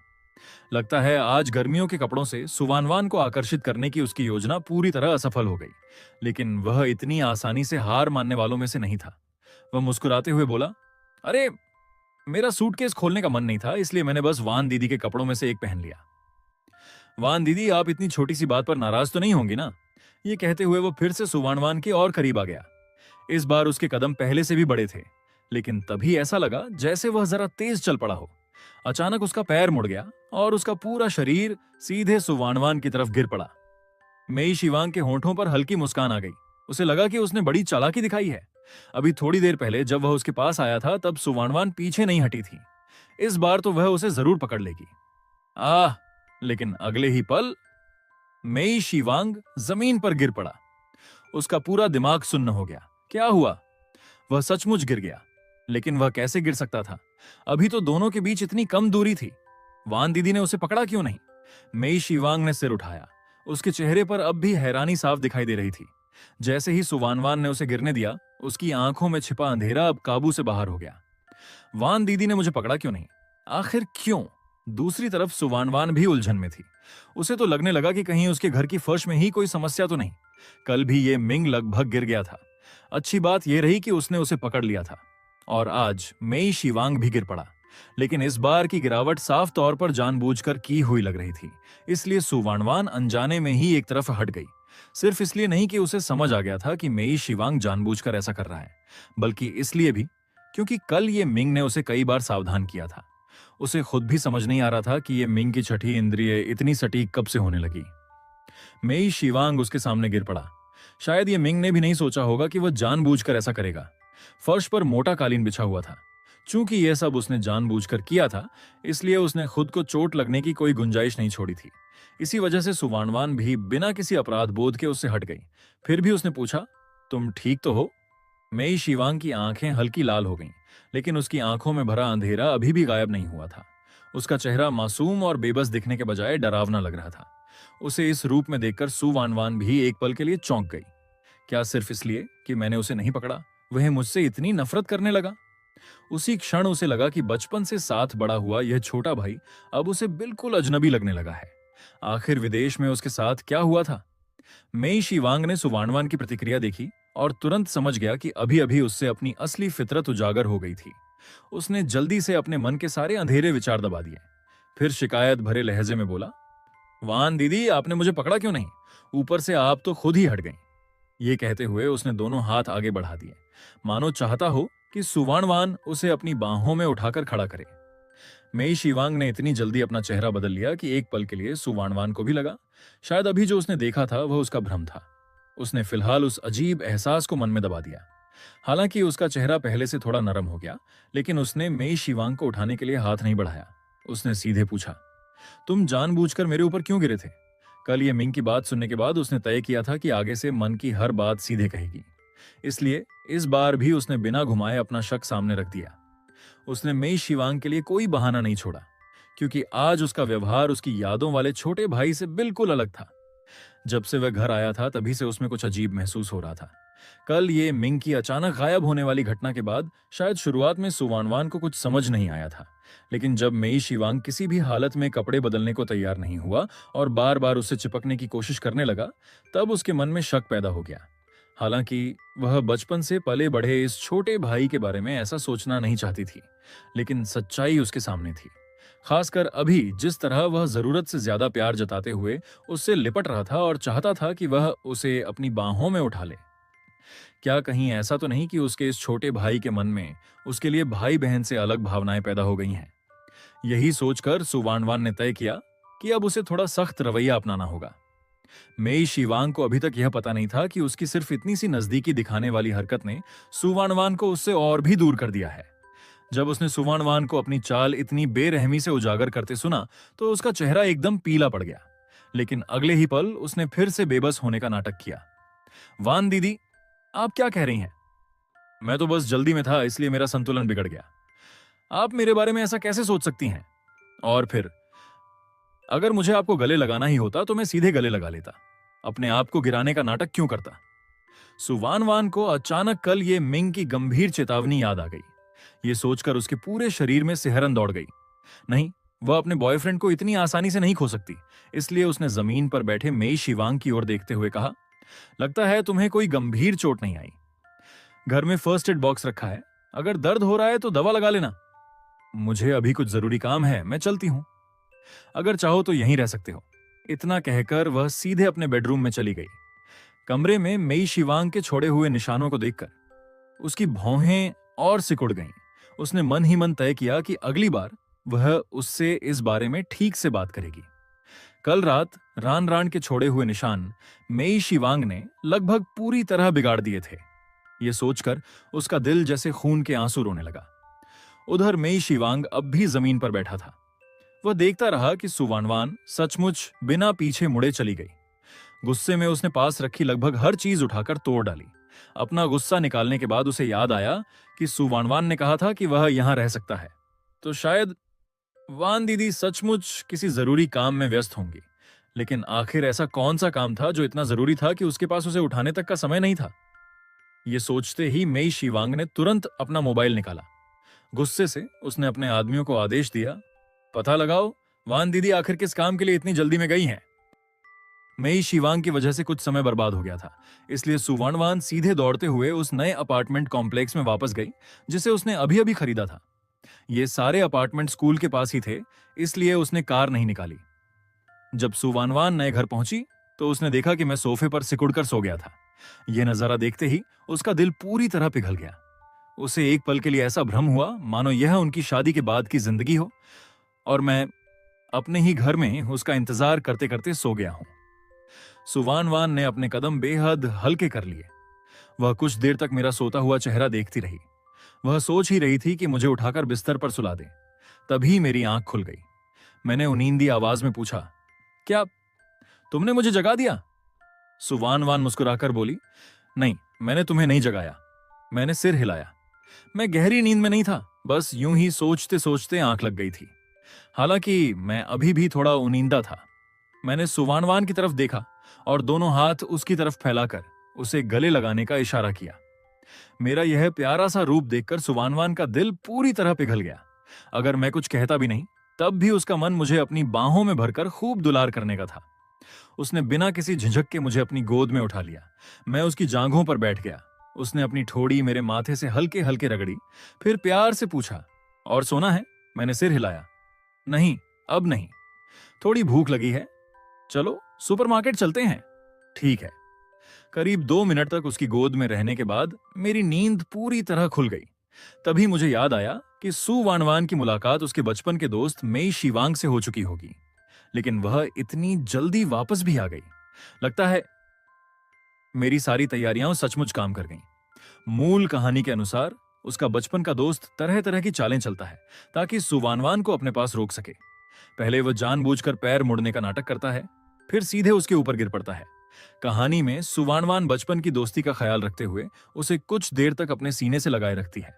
लगता है आज गर्मियों के कपड़ों से सुवानवान को आकर्षित करने की उसकी योजना पूरी तरह असफल हो गई। लेकिन वह इतनी आसानी से हार मानने वालों में से नहीं था। वह मुस्कुराते हुए बोला, अरे मेरा सूटकेस खोलने का मन नहीं था, इसलिए मैंने बस वान दीदी के कपड़ों में से एक पहन लिया। वान दीदी, आप इतनी छोटी सी बात पर नाराज तो नहीं होंगी ना? ये कहते हुए वो फिर से सुवानवान के और करीब आ गया। इस बार उसके कदम पहले से भी बड़े थे, लेकिन तभी ऐसा लगा जैसे वह जरा तेज चल पड़ा हो। अचानक उसका पैर मुड़ गया और उसका पूरा शरीर सीधे सुवानवान की तरफ गिर पड़ा। मेई शिवांग के होंठों पर हल्की मुस्कान आ गई। उसे लगा कि उसने बड़ी चालाकी दिखाई है। अभी थोड़ी देर पहले जब वह उसके पास आया था तब सुवानवान पीछे नहीं हटी थी। इस बार तो वह उसे जरूर पकड़ लेगी। आह! लेकिन अगले ही पल मेई शिवांग जमीन पर गिर पड़ा। उसका पूरा दिमाग सुन्न हो गया। क्या हुआ? वह सचमुच गिर गया, लेकिन वह कैसे गिर सकता था? अभी तो दोनों के बीच इतनी कम दूरी थी। वान दीदी ने उसे पकड़ा क्यों नहीं? मेई शिवांग ने सिर उठाया। उसके चेहरे पर अब भी हैरानी साफ दिखाई दे रही थी। जैसे ही सुवानवान ने उसे गिरने दिया, उसकी आंखों में छिपा अंधेरा अब काबू से बाहर हो गया। वान दीदी ने मुझे पकड़ा क्यों नहीं? आखिर क्यों? दूसरी तरफ सुवानवान भी उलझन में थी। उसे तो लगने लगा कि कहीं उसके घर की फर्श में ही कोई समस्या तो नहीं। कल भी ये मिंग लगभग गिर गया था। अच्छी बात यह रही कि उसने उसे पकड़ लिया था। और आज मेई शिवांग भी गिर पड़ा। लेकिन इस बार की गिरावट साफ तौर पर जानबूझकर की हुई लग रही थी। इसलिए सुवानवान अनजाने में ही एक तरफ हट गई। सिर्फ इसलिए नहीं कि उसे समझ आ गया था कि मेई शिवांग जानबूझकर ऐसा कर रहा है, बल्कि इसलिए भी क्योंकि कल ये मिंग ने उसे कई बार सावधान किया था। उसे खुद भी समझ नहीं आ रहा था कि ये मिंग की छठी इंद्रिय इतनी सटीक कब से होने लगी। मेई शिवांग उसके सामने गिर पड़ा। शायद ये मिंग ने भी नहीं सोचा होगा कि वह जानबूझकर ऐसा करेगा। फर्श पर मोटा कालीन बिछा हुआ था। चूंकि यह सब उसने जानबूझकर किया था, इसलिए उसने खुद को चोट लगने की कोई गुंजाइश नहीं छोड़ी थी। इसी वजह से सुवानवान भी बिना किसी अपराध बोध के उससे हट गई। फिर भी उसने पूछा, तुम ठीक तो हो? मेई शिवांग की आंखें हल्की लाल हो गईं, लेकिन उसकी आंखों में भरा अंधेरा अभी भी गायब नहीं हुआ था। उसका चेहरा मासूम और बेबस दिखने के बजाय डरावना लग रहा था। उसे इस रूप में देखकर सुवानवान भी एक पल के लिए चौंक गई। क्या सिर्फ इसलिए कि मैंने उसे नहीं पकड़ा, वह मुझसे इतनी नफरत करने लगा? उसी क्षण उसे लगा कि बचपन से साथ बड़ा हुआ यह छोटा भाई अब उसे बिल्कुल अजनबी लगने लगा है। आखिर विदेश में उसके साथ क्या हुआ था? मेई शिवांग ने सुवानवान की प्रतिक्रिया देखी और तुरंत समझ गया कि अभी अभी उससे अपनी असली फितरत उजागर हो गई थी। उसने जल्दी से अपने मन के सारे अंधेरे विचार दबा दिए। फिर शिकायत भरे लहजे में बोला, वान दीदी, आपने मुझे पकड़ा क्यों नहीं? ऊपर से आप तो खुद ही हट गई। ये कहते हुए उसने दोनों हाथ आगे बढ़ा दिए, मानो चाहता हो कि सुवानवान उसे अपनी बाहों में उठाकर खड़ा करे। मेई शिवांग ने इतनी जल्दी अपना चेहरा बदल लिया कि एक पल के लिए सुवानवान को भी लगा शायद अभी जो उसने देखा था वह उसका भ्रम था। उसने फिलहाल उस अजीब एहसास को मन में दबा दिया। हालांकि उसका चेहरा पहले से थोड़ा नरम हो गया, लेकिन उसने मेई शिवांग को उठाने के लिए हाथ नहीं बढ़ाया। उसने सीधे पूछा, तुम जानबूझकर मेरे ऊपर क्यों गिरे थे? कल ये मिंग की बात सुनने के बाद उसने तय किया था कि आगे से मन की हर बात सीधे कहेगी। इसलिए इस बार भी उसने बिना घुमाए अपना शक सामने रख दिया। उसने मेई शिवांग के लिए कोई बहाना नहीं छोड़ा, क्योंकि आज उसका व्यवहार उसकी यादों वाले छोटे भाई से बिल्कुल अलग था। जब से वह घर आया था तभी से उसमें कुछ अजीब महसूस हो रहा था। कल ये मिंग की अचानक गायब होने वाली घटना के बाद शायद शुरुआत में सुवानवान को कुछ समझ नहीं आया था, लेकिन जब मेई शिवांग किसी भी हालत में कपड़े बदलने को तैयार नहीं हुआ और बार बार उससे चिपकने की कोशिश करने लगा, तब उसके मन में शक पैदा हो गया। हालांकि वह बचपन से पले बढ़े इस छोटे भाई के बारे में ऐसा सोचना नहीं चाहती थी, लेकिन सच्चाई उसके सामने थी। खासकर अभी जिस तरह वह जरूरत से ज्यादा प्यार जताते हुए उससे लिपट रहा था और चाहता था कि वह उसे अपनी बाहों में उठा ले। क्या कहीं ऐसा तो नहीं कि उसके इस छोटे भाई के मन में उसके लिए भाई बहन से अलग भावनाएं पैदा हो गई हैं? यही सोचकर सुवानवान ने तय किया कि अब उसे थोड़ा सख्त रवैया अपनाना होगा। मेई शिवांग को अभी तक यह पता नहीं था कि उसकी सिर्फ इतनी सी नजदीकी दिखाने वाली हरकत ने सुवानवान को उससे और भी दूर कर दिया है। जब उसने सुवानवान को अपनी चाल इतनी बेरहमी से उजागर करते सुना तो उसका चेहरा एकदम पीला पड़ गया। लेकिन अगले ही पल उसने फिर से बेबस होने का नाटक किया। वान दीदी, आप क्या कह रही हैं? मैं तो बस जल्दी में था, इसलिए मेरा संतुलन बिगड़ गया। आप मेरे बारे में ऐसा कैसे सोच सकती हैं? और फिर अगर मुझे आपको गले लगाना ही होता तो मैं सीधे गले लगा लेता। अपने आप को गिराने का नाटक क्यों करता? सुवानवान को अचानक कल ये मिंग की गंभीर चेतावनी याद आ गई। ये सोचकर उसके पूरे शरीर में सिहरन दौड़ गई। नहीं, वह अपने बॉयफ्रेंड को इतनी आसानी से नहीं खो सकती। इसलिए उसने जमीन पर बैठे मेई शिवांग की ओर देखते हुए कहा, लगता है तुम्हें कोई गंभीर चोट नहीं आई। घर में फर्स्ट एड बॉक्स रखा है, अगर दर्द हो रहा है तो दवा लगा लेना। मुझे अभी कुछ जरूरी काम है, मैं चलती हूं। अगर चाहो तो यहीं रह सकते हो। इतना कहकर वह सीधे अपने बेडरूम में चली गई। कमरे में मेई शिवांग के छोड़े हुए निशानों को देखकर उसकी भौहें और सिकुड़ गईं। उसने मन ही मन तय किया कि अगली बार वह उससे इस बारे में ठीक से बात करेगी। कल रात रान रान के छोड़े हुए निशान मेई शिवांग ने लगभग पूरी तरह बिगाड़ दिए थे। यह सोचकर उसका दिल जैसे खून के आंसू रोने लगा। उधर मेई शिवांग अब भी जमीन पर बैठा था। वह देखता रहा कि सुवानवान सचमुच बिना पीछे मुड़े चली गई। गुस्से में उसने पास रखी लगभग हर चीज उठाकर तोड़ डाली। अपना गुस्सा निकालने के बाद उसे याद आया कि सुवानवान ने कहा था कि वह यहां रह सकता है, तो शायद वान दीदी सचमुच किसी जरूरी काम में व्यस्त होंगी। लेकिन आखिर ऐसा कौन सा काम था जो इतना जरूरी था कि उसके पास उसे उठाने तक का समय नहीं था? ये सोचते ही मेई शिवांग ने तुरंत अपना मोबाइल निकाला। गुस्से से उसने अपने आदमियों को आदेश दिया, पता लगाओ वान दीदी आखिर किस काम के लिए इतनी जल्दी में गई हैं। मेई शिवांग की वजह से कुछ समय बर्बाद हो गया था, इसलिए सुवर्णवान सीधे दौड़ते हुए उस नए अपार्टमेंट कॉम्प्लेक्स में वापस गई जिसे उसने अभी अभी खरीदा था। ये सारे अपार्टमेंट स्कूल के पास ही थे, इसलिए उसने कार नहीं निकाली। जब सुवानवान नए घर पहुंची तो उसने देखा कि मैं सोफे पर सिकुड़कर सो गया था। यह नजारा देखते ही उसका दिल पूरी तरह पिघल गया। उसे एक पल के लिए ऐसा भ्रम हुआ मानो यह उनकी शादी के बाद की जिंदगी हो और मैं अपने ही घर में उसका इंतजार करते करते सो गया हूं। सुवानवान ने अपने कदम बेहद हल्के कर लिए। वह कुछ देर तक मेरा सोता हुआ चेहरा देखती रही। वह सोच ही रही थी कि मुझे उठाकर बिस्तर पर सुला दे। तभी मेरी आंख खुल गई। मैंने उनींदी आवाज में पूछा, क्या तुमने मुझे जगा दिया? सुवानवान मुस्कुराकर बोली, नहीं, मैंने तुम्हें नहीं जगाया। मैंने सिर हिलाया। मैं गहरी नींद में नहीं था, बस यूं ही सोचते सोचते आंख लग गई थी। हालांकि मैं अभी भी थोड़ा उनींदा था। मैंने सुवानवान की तरफ देखा और दोनों हाथ उसकी तरफ फैलाकर उसे गले लगाने का इशारा किया। मेरा यह प्यारा सा रूप देखकर सुवानवान का दिल पूरी तरह पिघल गया। अगर मैं कुछ कहता भी नहीं, तब भी उसका मन मुझे अपनी बाहों में भरकर खूब दुलार करने का था। उसने बिना किसी झिझक के मुझे अपनी गोद में उठा लिया। मैं उसकी जांघों पर बैठ गया। उसने अपनी ठोड़ी मेरे माथे से हल्के हल्के रगड़ी, फिर प्यार से पूछा, और सोना है? मैंने सिर हिलाया। नहीं, अब नहीं, थोड़ी भूख लगी है, चलो सुपरमार्केट चलते हैं। ठीक है। करीब 2 मिनट तक उसकी गोद में रहने के बाद मेरी नींद पूरी तरह खुल गई। तभी मुझे याद आया कि सुवानवान की मुलाकात उसके बचपन के दोस्त मेई शिवांग से हो चुकी होगी, लेकिन वह इतनी जल्दी वापस भी आ गई। लगता है मेरी सारी तैयारियां सचमुच काम कर गईं। मूल कहानी के अनुसार उसका बचपन का दोस्त तरह तरह की चालें चलता है ताकि सुवानवान को अपने पास रोक सके। पहले वह जानबूझकर पैर मुड़ने का नाटक करता है, फिर सीधे उसके ऊपर गिर पड़ता है। कहानी में सुवानवान बचपन की दोस्ती का ख्याल रखते हुए उसे कुछ देर तक अपने सीने से लगाए रखती है।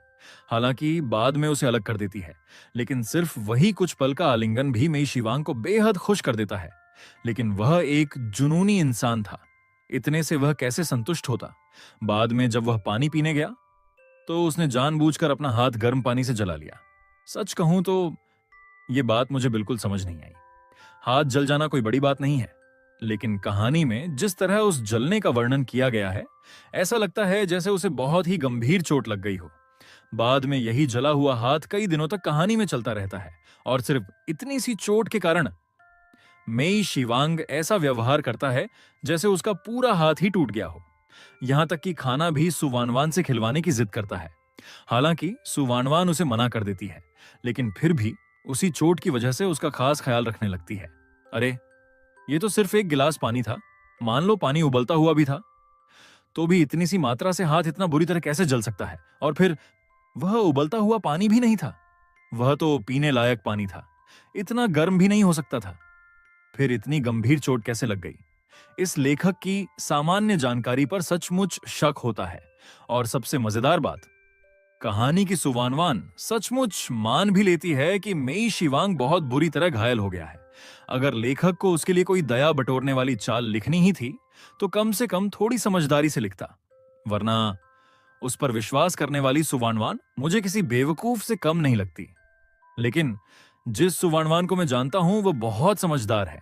हालांकि बाद में उसे अलग कर देती है, लेकिन सिर्फ वही कुछ पल का आलिंगन भी मेई शिवांग को बेहद खुश कर देता है। लेकिन वह एक जुनूनी इंसान था, इतने से वह कैसे संतुष्ट होता? बाद में जब वह पानी पीने गया तो उसने जानबूझकर अपना हाथ गर्म पानी से जला लिया। सच कहूं तो यह बात मुझे बिल्कुल समझ नहीं आई। हाथ जल जाना कोई बड़ी बात नहीं है, लेकिन कहानी में जिस तरह उस जलने का वर्णन किया गया है, ऐसा लगता है जैसे उसे बहुत ही गंभीर चोट लग गई हो। बाद में यही जला हुआ हाथ कई दिनों तक कहानी में चलता रहता है और सिर्फ इतनी सी चोट के कारण मेई शिवांग ऐसा व्यवहार करता है जैसे उसका पूरा हाथ ही टूट गया हो। यहां तक कि खाना भी सुवानवान से खिलवाने की जिद करता है। हालांकि सुवानवान उसे मना कर देती है, लेकिन फिर भी उसी चोट की वजह से उसका खास ख्याल रखने लगती है। अरे, ये तो सिर्फ एक गिलास पानी था, मान लो पानी उबलता हुआ भी था, तो भी इतनी सी मात्रा से हाथ इतना बुरी तरह कैसे जल सकता है? और फिर वह उबलता हुआ पानी भी नहीं था, वह तो पीने लायक पानी था, इतना गर्म भी नहीं हो सकता था। फिर इतनी गंभीर चोट कैसे लग गई? इस लेखक की सामान्य जानकारी पर सचमुच शक होता है। और सबसे मजेदार बात, कहानी की सुवानवान सचमुच मान भी लेती है कि मेई शिवांग बहुत बुरी तरह घायल हो गया है। अगर लेखक को उसके लिए कोई दया बटोरने वाली चाल लिखनी ही थी, तो कम से कम थोड़ी समझदारी से लिखता, वरना उस पर विश्वास करने वाली सुवानवान मुझे किसी बेवकूफ से कम नहीं लगती। लेकिन जिस सुवानवान को मैं जानता हूं, वो बहुत समझदार है।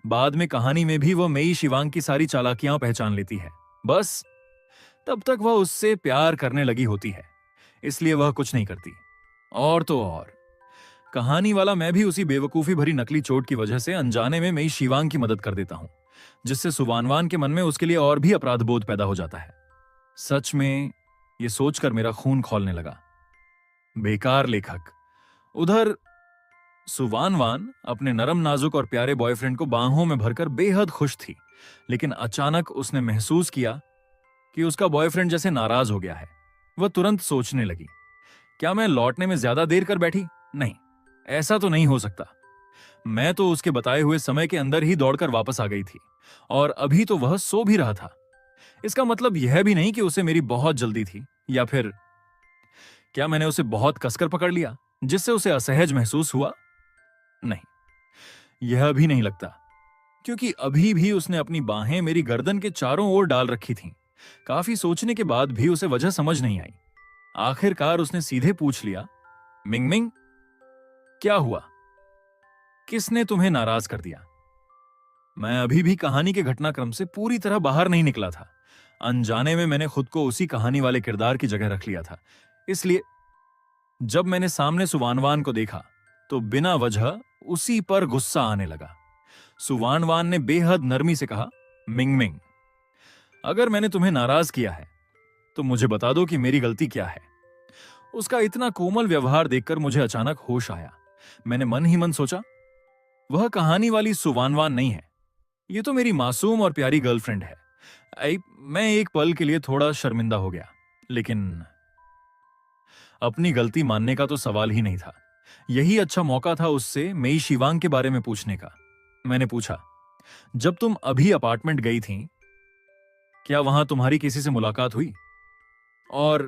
बाद में कहानी में भी वह मेई शिवांग की सारी चालाकियां पहचान लेती है। बस तब तक वह उससे प्यार करने लगी होती है, इसलिए वह कुछ नहीं करती। और तो और, कहानी वाला मैं भी उसी बेवकूफी भरी नकली चोट की वजह से अनजाने में मई शिवांग की मदद कर देता हूं, जिससे सुवानवान के मन में उसके लिए और भी अपराध बोध पैदा हो जाता है। सच में ये सोचकर मेरा खून खौलने लगा। बेकार लेखक। उधर सुवानवान अपने नरम नाजुक और प्यारे बॉयफ्रेंड को बाहों में भरकर बेहद खुश थी, लेकिन अचानक उसने महसूस किया कि उसका बॉयफ्रेंड जैसे नाराज हो गया है। वह तुरंत सोचने लगी, क्या मैं लौटने में ज्यादा देर कर बैठी? नहीं, ऐसा तो नहीं हो सकता। मैं तो उसके बताए हुए समय के अंदर ही दौड़कर वापस आ गई थी और अभी तो वह सो भी रहा था। इसका मतलब यह भी नहीं कि उसे मेरी बहुत जल्दी थी, या फिर क्या मैंने उसे बहुत कसकर पकड़ लिया जिससे उसे असहज महसूस हुआ? नहीं, यह भी नहीं लगता, क्योंकि अभी भी उसने अपनी बाहें मेरी गर्दन के चारों ओर डाल रखी थीं। काफी सोचने के बाद भी उसे वजह समझ नहीं आई। आखिरकार उसने सीधे पूछ लिया, मिंगमिंग, क्या हुआ? किसने तुम्हें नाराज कर दिया? मैं अभी भी कहानी के घटनाक्रम से पूरी तरह बाहर नहीं निकला था। अनजाने में मैंने खुद को उसी कहानी वाले किरदार की जगह रख लिया था। इसलिए जब मैंने सामने सुवानवान को देखा तो बिना वजह उसी पर गुस्सा आने लगा। सुवानवान ने बेहद नरमी से कहा, मिंगमिंग, अगर मैंने तुम्हें नाराज किया है तो मुझे बता दो कि मेरी गलती क्या है। उसका इतना कोमल व्यवहार देखकर मुझे अचानक होश आया। मैंने मन ही मन सोचा, वह कहानी वाली सुवानवान नहीं है, ये तो मेरी मासूम और प्यारी गर्लफ्रेंड है। मैं एक पल के लिए थोड़ा शर्मिंदा हो गया, लेकिन अपनी गलती मानने का तो सवाल ही नहीं था। यही अच्छा मौका था उससे मेई शिवांग के बारे में पूछने का। मैंने पूछा, जब तुम अभी अपार्टमेंट गई थी, क्या वहां तुम्हारी किसी से मुलाकात हुई? और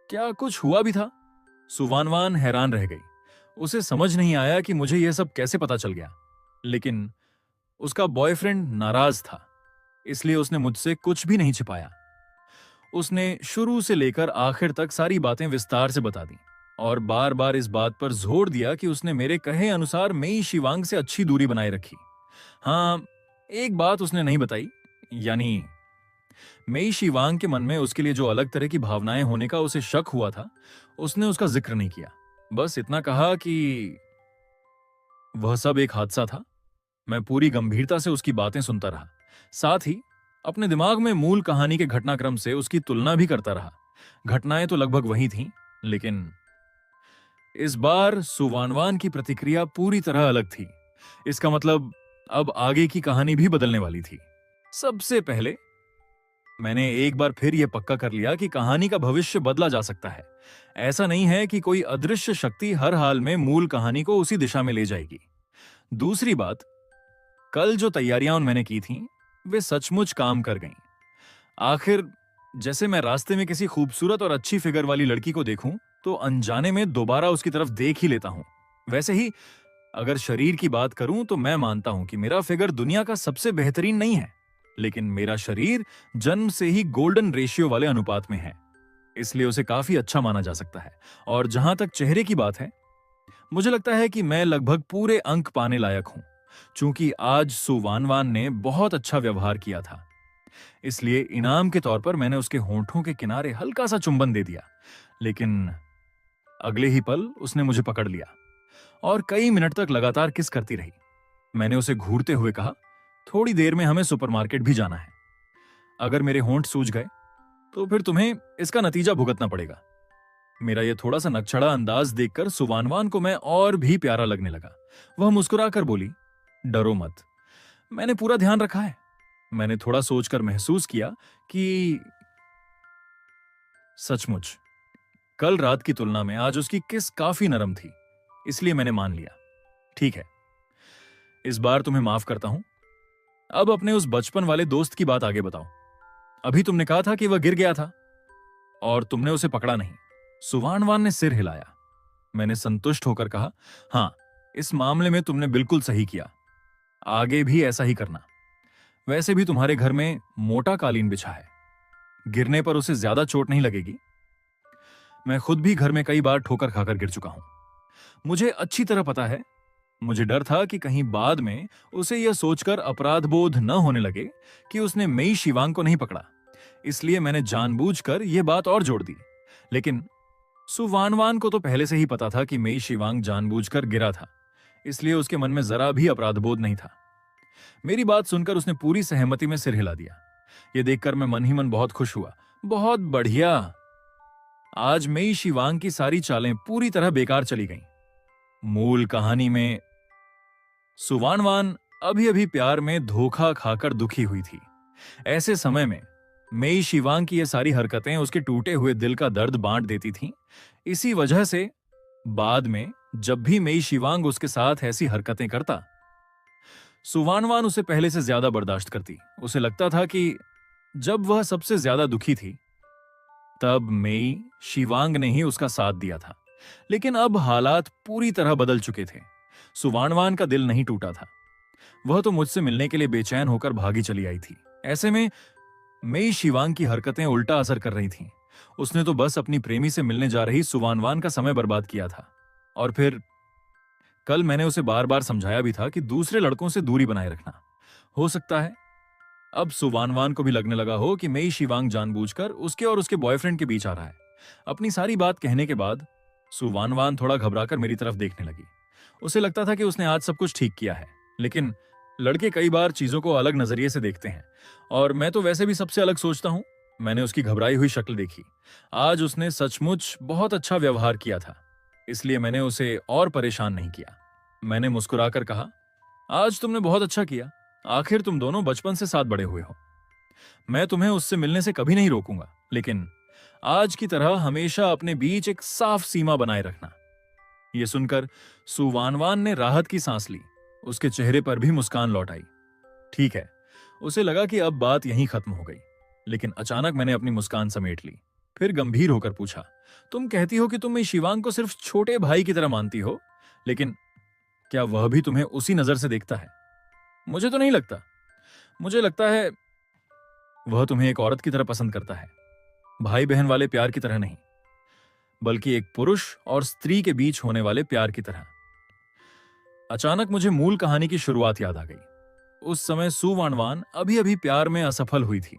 क्या कुछ हुआ भी था? सुवानवान हैरान रह गई। उसे समझ नहीं आया कि मुझे यह सब कैसे पता चल गया, लेकिन उसका बॉयफ्रेंड नाराज था, इसलिए उसने मुझसे कुछ भी नहीं छिपाया। उसने शुरू से लेकर आखिर तक सारी बातें विस्तार से बता दी और बार बार इस बात पर जोर दिया कि उसने मेरे कहे अनुसार मेई शिवांग से अच्छी दूरी बनाए रखी। हाँ, एक बात उसने नहीं बताई, यानी मेई शिवांग के मन में उसके लिए जो अलग तरह की भावनाएं होने का उसे शक हुआ था, उसने उसका जिक्र नहीं किया। बस इतना कहा कि वह सब एक हादसा था। मैं पूरी गंभीरता से उसकी बातें सुनता रहा, साथ ही अपने दिमाग में मूल कहानी के घटनाक्रम से उसकी तुलना भी करता रहा। घटनाएं तो लगभग वही थीं, लेकिन इस बार सुवानवान की प्रतिक्रिया पूरी तरह अलग थी। इसका मतलब अब आगे की कहानी भी बदलने वाली थी। सबसे पहले मैंने एक बार फिर यह पक्का कर लिया कि कहानी का भविष्य बदला जा सकता है। ऐसा नहीं है कि कोई अदृश्य शक्ति हर हाल में मूल कहानी को उसी दिशा में ले जाएगी। दूसरी बात, कल जो तैयारियां मैंने की थीं, वे सचमुच काम कर गईं। आखिर जैसे मैं रास्ते में किसी खूबसूरत और अच्छी फिगर वाली लड़की को देखूं तो अनजाने में दोबारा उसकी तरफ देख ही लेता हूं, वैसे ही अगर शरीर की बात करूं तो मैं मानता हूं कि मेरा फिगर दुनिया का सबसे बेहतरीन नहीं है, लेकिन मेरा शरीर जन्म से ही गोल्डन रेशियो वाले अनुपात में है, इसलिए उसे काफी अच्छा माना जा सकता है। और जहां तक चेहरे की बात है, मुझे लगता है कि मैं लगभग पूरे अंक पाने लायक हूं, चूंकि आज सुवानवान ने बहुत अच्छा व्यवहार किया था। इसलिए इनाम के तौर पर मैंने उसके होंठों के किनारे हल्का सा चुंबन दे दिया, लेकिन अगले ही पल उसने मुझे पकड़ लिया और कई मिनट तक लगातार किस करती रही। मैंने उसे घूरते हुए कहा, थोड़ी देर में हमें सुपरमार्केट भी जाना है। अगर मेरे होंठ सूज गए तो फिर तुम्हें इसका नतीजा भुगतना पड़ेगा। मेरा यह थोड़ा सा नकचढ़ा अंदाज देखकर सुवानवान को मैं और भी प्यारा लगने लगा। वह मुस्कुराकर बोली, डरो मत, मैंने पूरा ध्यान रखा है। मैंने थोड़ा सोचकर महसूस किया कि सचमुच कल रात की तुलना में आज उसकी किस काफी नरम थी, इसलिए मैंने मान लिया। ठीक है, इस बार तुम्हें माफ करता हूं। अब अपने उस बचपन वाले दोस्त की बात आगे बताओ। अभी तुमने कहा था कि वह गिर गया था और तुमने उसे पकड़ा नहीं। सुवानवान ने सिर हिलाया। मैंने संतुष्ट होकर कहा, हां, इस मामले में तुमने बिल्कुल सही किया। आगे भी ऐसा ही करना। वैसे भी तुम्हारे घर में मोटा कालीन बिछा है, गिरने पर उसे ज्यादा चोट नहीं लगेगी। मैं खुद भी घर में कई बार ठोकर खाकर गिर चुका हूं। मुझे अच्छी तरह पता है। मुझे डर था कि कहीं बाद में उसे यह सोचकर अपराध बोध न होने लगे कि उसने मेई शिवांग को नहीं पकड़ा, इसलिए मैंने जानबूझकर यह बात और जोड़ दी। लेकिन सुवानवान को तो पहले से ही पता था कि मेई शिवांग जानबूझकर गिरा था, इसलिए उसके मन में जरा भी अपराधबोध नहीं था। मेरी बात सुनकर उसने पूरी सहमति में सिर हिला दिया। यह देखकर मैं मन ही मन बहुत खुश हुआ। बहुत बढ़िया। आज मेई शिवांग की सारी चालें पूरी तरह बेकार चली गईं। मूल कहानी में सुवानवान अभी अभी प्यार में धोखा खाकर दुखी हुई थी। ऐसे समय में मेई शिवांग की ये सारी हरकतें उसके टूटे हुए दिल का दर्द बांट देती थीं। इसी वजह से बाद में जब भी मेई शिवांग उसके साथ ऐसी हरकतें करता, सुवानवान उसे पहले से ज्यादा बर्दाश्त करती। उसे लगता था कि जब वह सबसे ज्यादा दुखी थी तब मेई शिवांग ने ही उसका साथ दिया था। लेकिन अब हालात पूरी तरह बदल चुके थे। सुवानवान का दिल नहीं टूटा था। वह तो मुझसे मिलने के लिए बेचैन होकर भागी चली आई थी। ऐसे में मेई शिवांग की हरकतें उल्टा असर कर रही थीं। उसने तो बस अपनी प्रेमी से मिलने जा रही सुवानवान का समय बर्बाद किया था। और फिर कल मैंने उसे बार बार समझाया भी था कि दूसरे लड़कों से दूरी बनाए रखना। हो सकता है अब सुवानवान को भी लगने लगा हो कि मेई शिवांग जानबूझकर उसके और उसके बॉयफ्रेंड के बीच आ रहा है। अपनी सारी बात कहने के बाद सुवानवान थोड़ा घबराकर मेरी तरफ देखने लगी। उसे लगता था कि उसने आज सब कुछ ठीक किया है। लेकिन लड़के कई बार चीजों को अलग नजरिए से देखते हैं, और मैं तो वैसे भी सबसे अलग सोचता हूं। मैंने उसकी घबराई हुई शक्ल देखी। आज उसने सचमुच बहुत अच्छा व्यवहार किया था, इसलिए मैंने उसे और परेशान नहीं किया। मैंने मुस्कुराकर कहा, आज तुमने बहुत अच्छा किया। आखिर तुम दोनों बचपन से साथ बड़े हुए हो। मैं तुम्हें उससे मिलने से कभी नहीं रोकूंगा, लेकिन आज की तरह हमेशा अपने बीच एक साफ सीमा बनाए रखना। यह सुनकर सुवानवान ने राहत की सांस ली। उसके चेहरे पर भी मुस्कान लौट आई। ठीक है, उसे लगा कि अब बात यहीं खत्म हो गई। लेकिन अचानक मैंने अपनी मुस्कान समेट ली। फिर गंभीर होकर पूछा, तुम कहती हो कि तुम इस शिवांग को सिर्फ छोटे भाई की तरह मानती हो, लेकिन क्या वह भी तुम्हें उसी नजर से देखता है? मुझे तो नहीं लगता। मुझे लगता है वह तुम्हें एक औरत की तरह पसंद करता है, भाई बहन वाले प्यार की तरह नहीं, बल्कि एक पुरुष और स्त्री के बीच होने वाले प्यार की तरह। अचानक मुझे मूल कहानी की शुरुआत याद आ गई। उस समय सुवानवान अभी अभी प्यार में असफल हुई थी।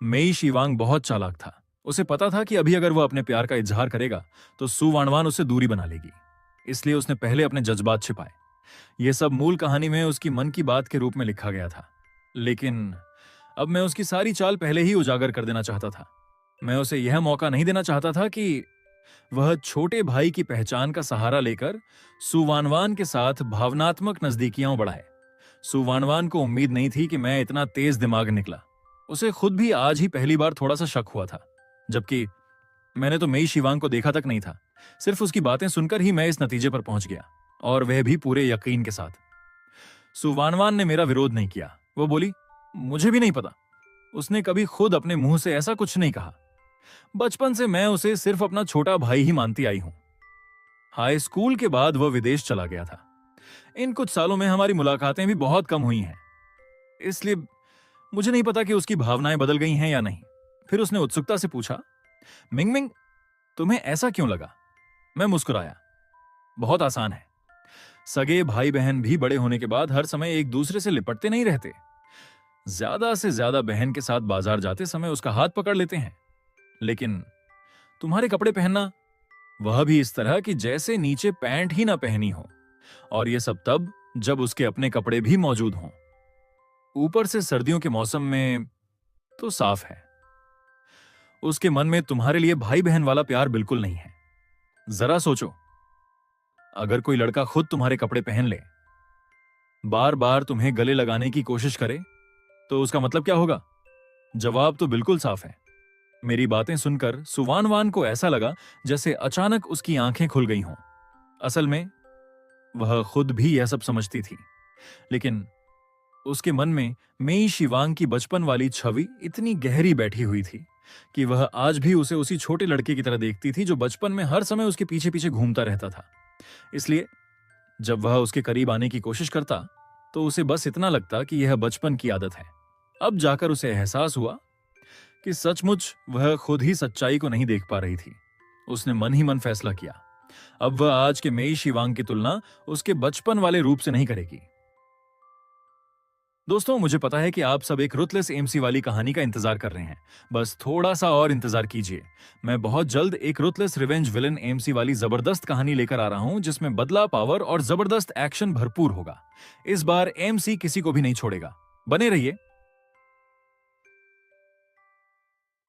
मेई शिवांग बहुत चालाक था। उसे पता था कि अभी अगर वह अपने प्यार का इजहार करेगा तो सुवानवान उससे दूरी बना लेगी। इसलिए उसने पहले अपने जज्बात छिपाए। यह सब मूल कहानी में उसकी मन की बात के रूप में लिखा गया था। लेकिन अब मैं उसकी सारी चाल पहले ही उजागर कर देना चाहता था। मैं उसे यह मौका नहीं देना चाहता था कि वह छोटे भाई की पहचान का सहारा लेकर सुवानवान के साथ भावनात्मक नजदीकियां बढ़ाए। सुवानवान को उम्मीद नहीं थी कि मैं इतना तेज दिमाग निकला। उसे खुद भी आज ही पहली बार थोड़ा सा शक हुआ था, जबकि मैंने तो मेई शिवांग को देखा तक नहीं था। सिर्फ उसकी बातें सुनकर ही मैं इस नतीजे पर पहुंच गया, और वह भी पूरे यकीन के साथ। सुवानवान ने मेरा विरोध नहीं किया। वो बोली, मुझे भी नहीं पता। उसने कभी खुद अपने मुंह से ऐसा कुछ नहीं कहा। बचपन से मैं उसे सिर्फ अपना छोटा भाई ही मानती आई हूं। हाई स्कूल के बाद वह विदेश चला गया था। इन कुछ सालों में हमारी मुलाकातें भी बहुत कम हुई हैं, इसलिए मुझे नहीं पता कि उसकी भावनाएं बदल गई हैं या नहीं। फिर उसने उत्सुकता से पूछा, मिंगमिंग, तुम्हें ऐसा क्यों लगा? मैं मुस्कुराया। बहुत आसान है। सगे भाई बहन भी बड़े होने के बाद हर समय एक दूसरे से लिपटते नहीं रहते। ज्यादा से ज्यादा बहन के साथ बाजार जाते समय उसका हाथ पकड़ लेते हैं। लेकिन तुम्हारे कपड़े पहनना, वह भी इस तरह कि जैसे नीचे पैंट ही ना पहनी हो, और यह सब तब जब उसके अपने कपड़े भी मौजूद हों। ऊपर से सर्दियों के मौसम में तो साफ है उसके मन में तुम्हारे लिए भाई बहन वाला प्यार बिल्कुल नहीं है। जरा सोचो, अगर कोई लड़का खुद तुम्हारे कपड़े पहन ले, बार बार तुम्हें गले लगाने की कोशिश करे, तो उसका मतलब क्या होगा? जवाब तो बिल्कुल साफ है। मेरी बातें सुनकर सुवानवान को ऐसा लगा जैसे अचानक उसकी आंखें खुल गई हों। असल में वह खुद भी यह सब समझती थी, लेकिन उसके मन में मेई शिवांग की बचपन वाली छवि इतनी गहरी बैठी हुई थी कि वह आज भी उसे उसी छोटे लड़के की तरह देखती थी जो बचपन में हर समय उसके पीछे पीछे घूमता रहता था। इसलिए जब वह उसके करीब आने की कोशिश करता तो उसे बस इतना लगता कि यह बचपन की आदत है। अब जाकर उसे एहसास हुआ कि सचमुच वह खुद ही सच्चाई को नहीं देख पा रही थी। उसने मन ही मन फैसला किया, अब वह आज के मेई शिवांग की तुलना उसके बचपन वाले रूप से नहीं करेगी। दोस्तों, मुझे पता है कि आप सब एक रुथलेस एमसी वाली कहानी का इंतजार कर रहे हैं। बस थोड़ा सा और इंतजार कीजिए। मैं बहुत जल्द एक रुथलेस रिवेंज विलन एमसी वाली जबरदस्त कहानी लेकर आ रहा हूं, जिसमें बदला, पावर और जबरदस्त एक्शन भरपूर होगा। इस बार एमसी किसी को भी नहीं छोड़ेगा। बने रहिए।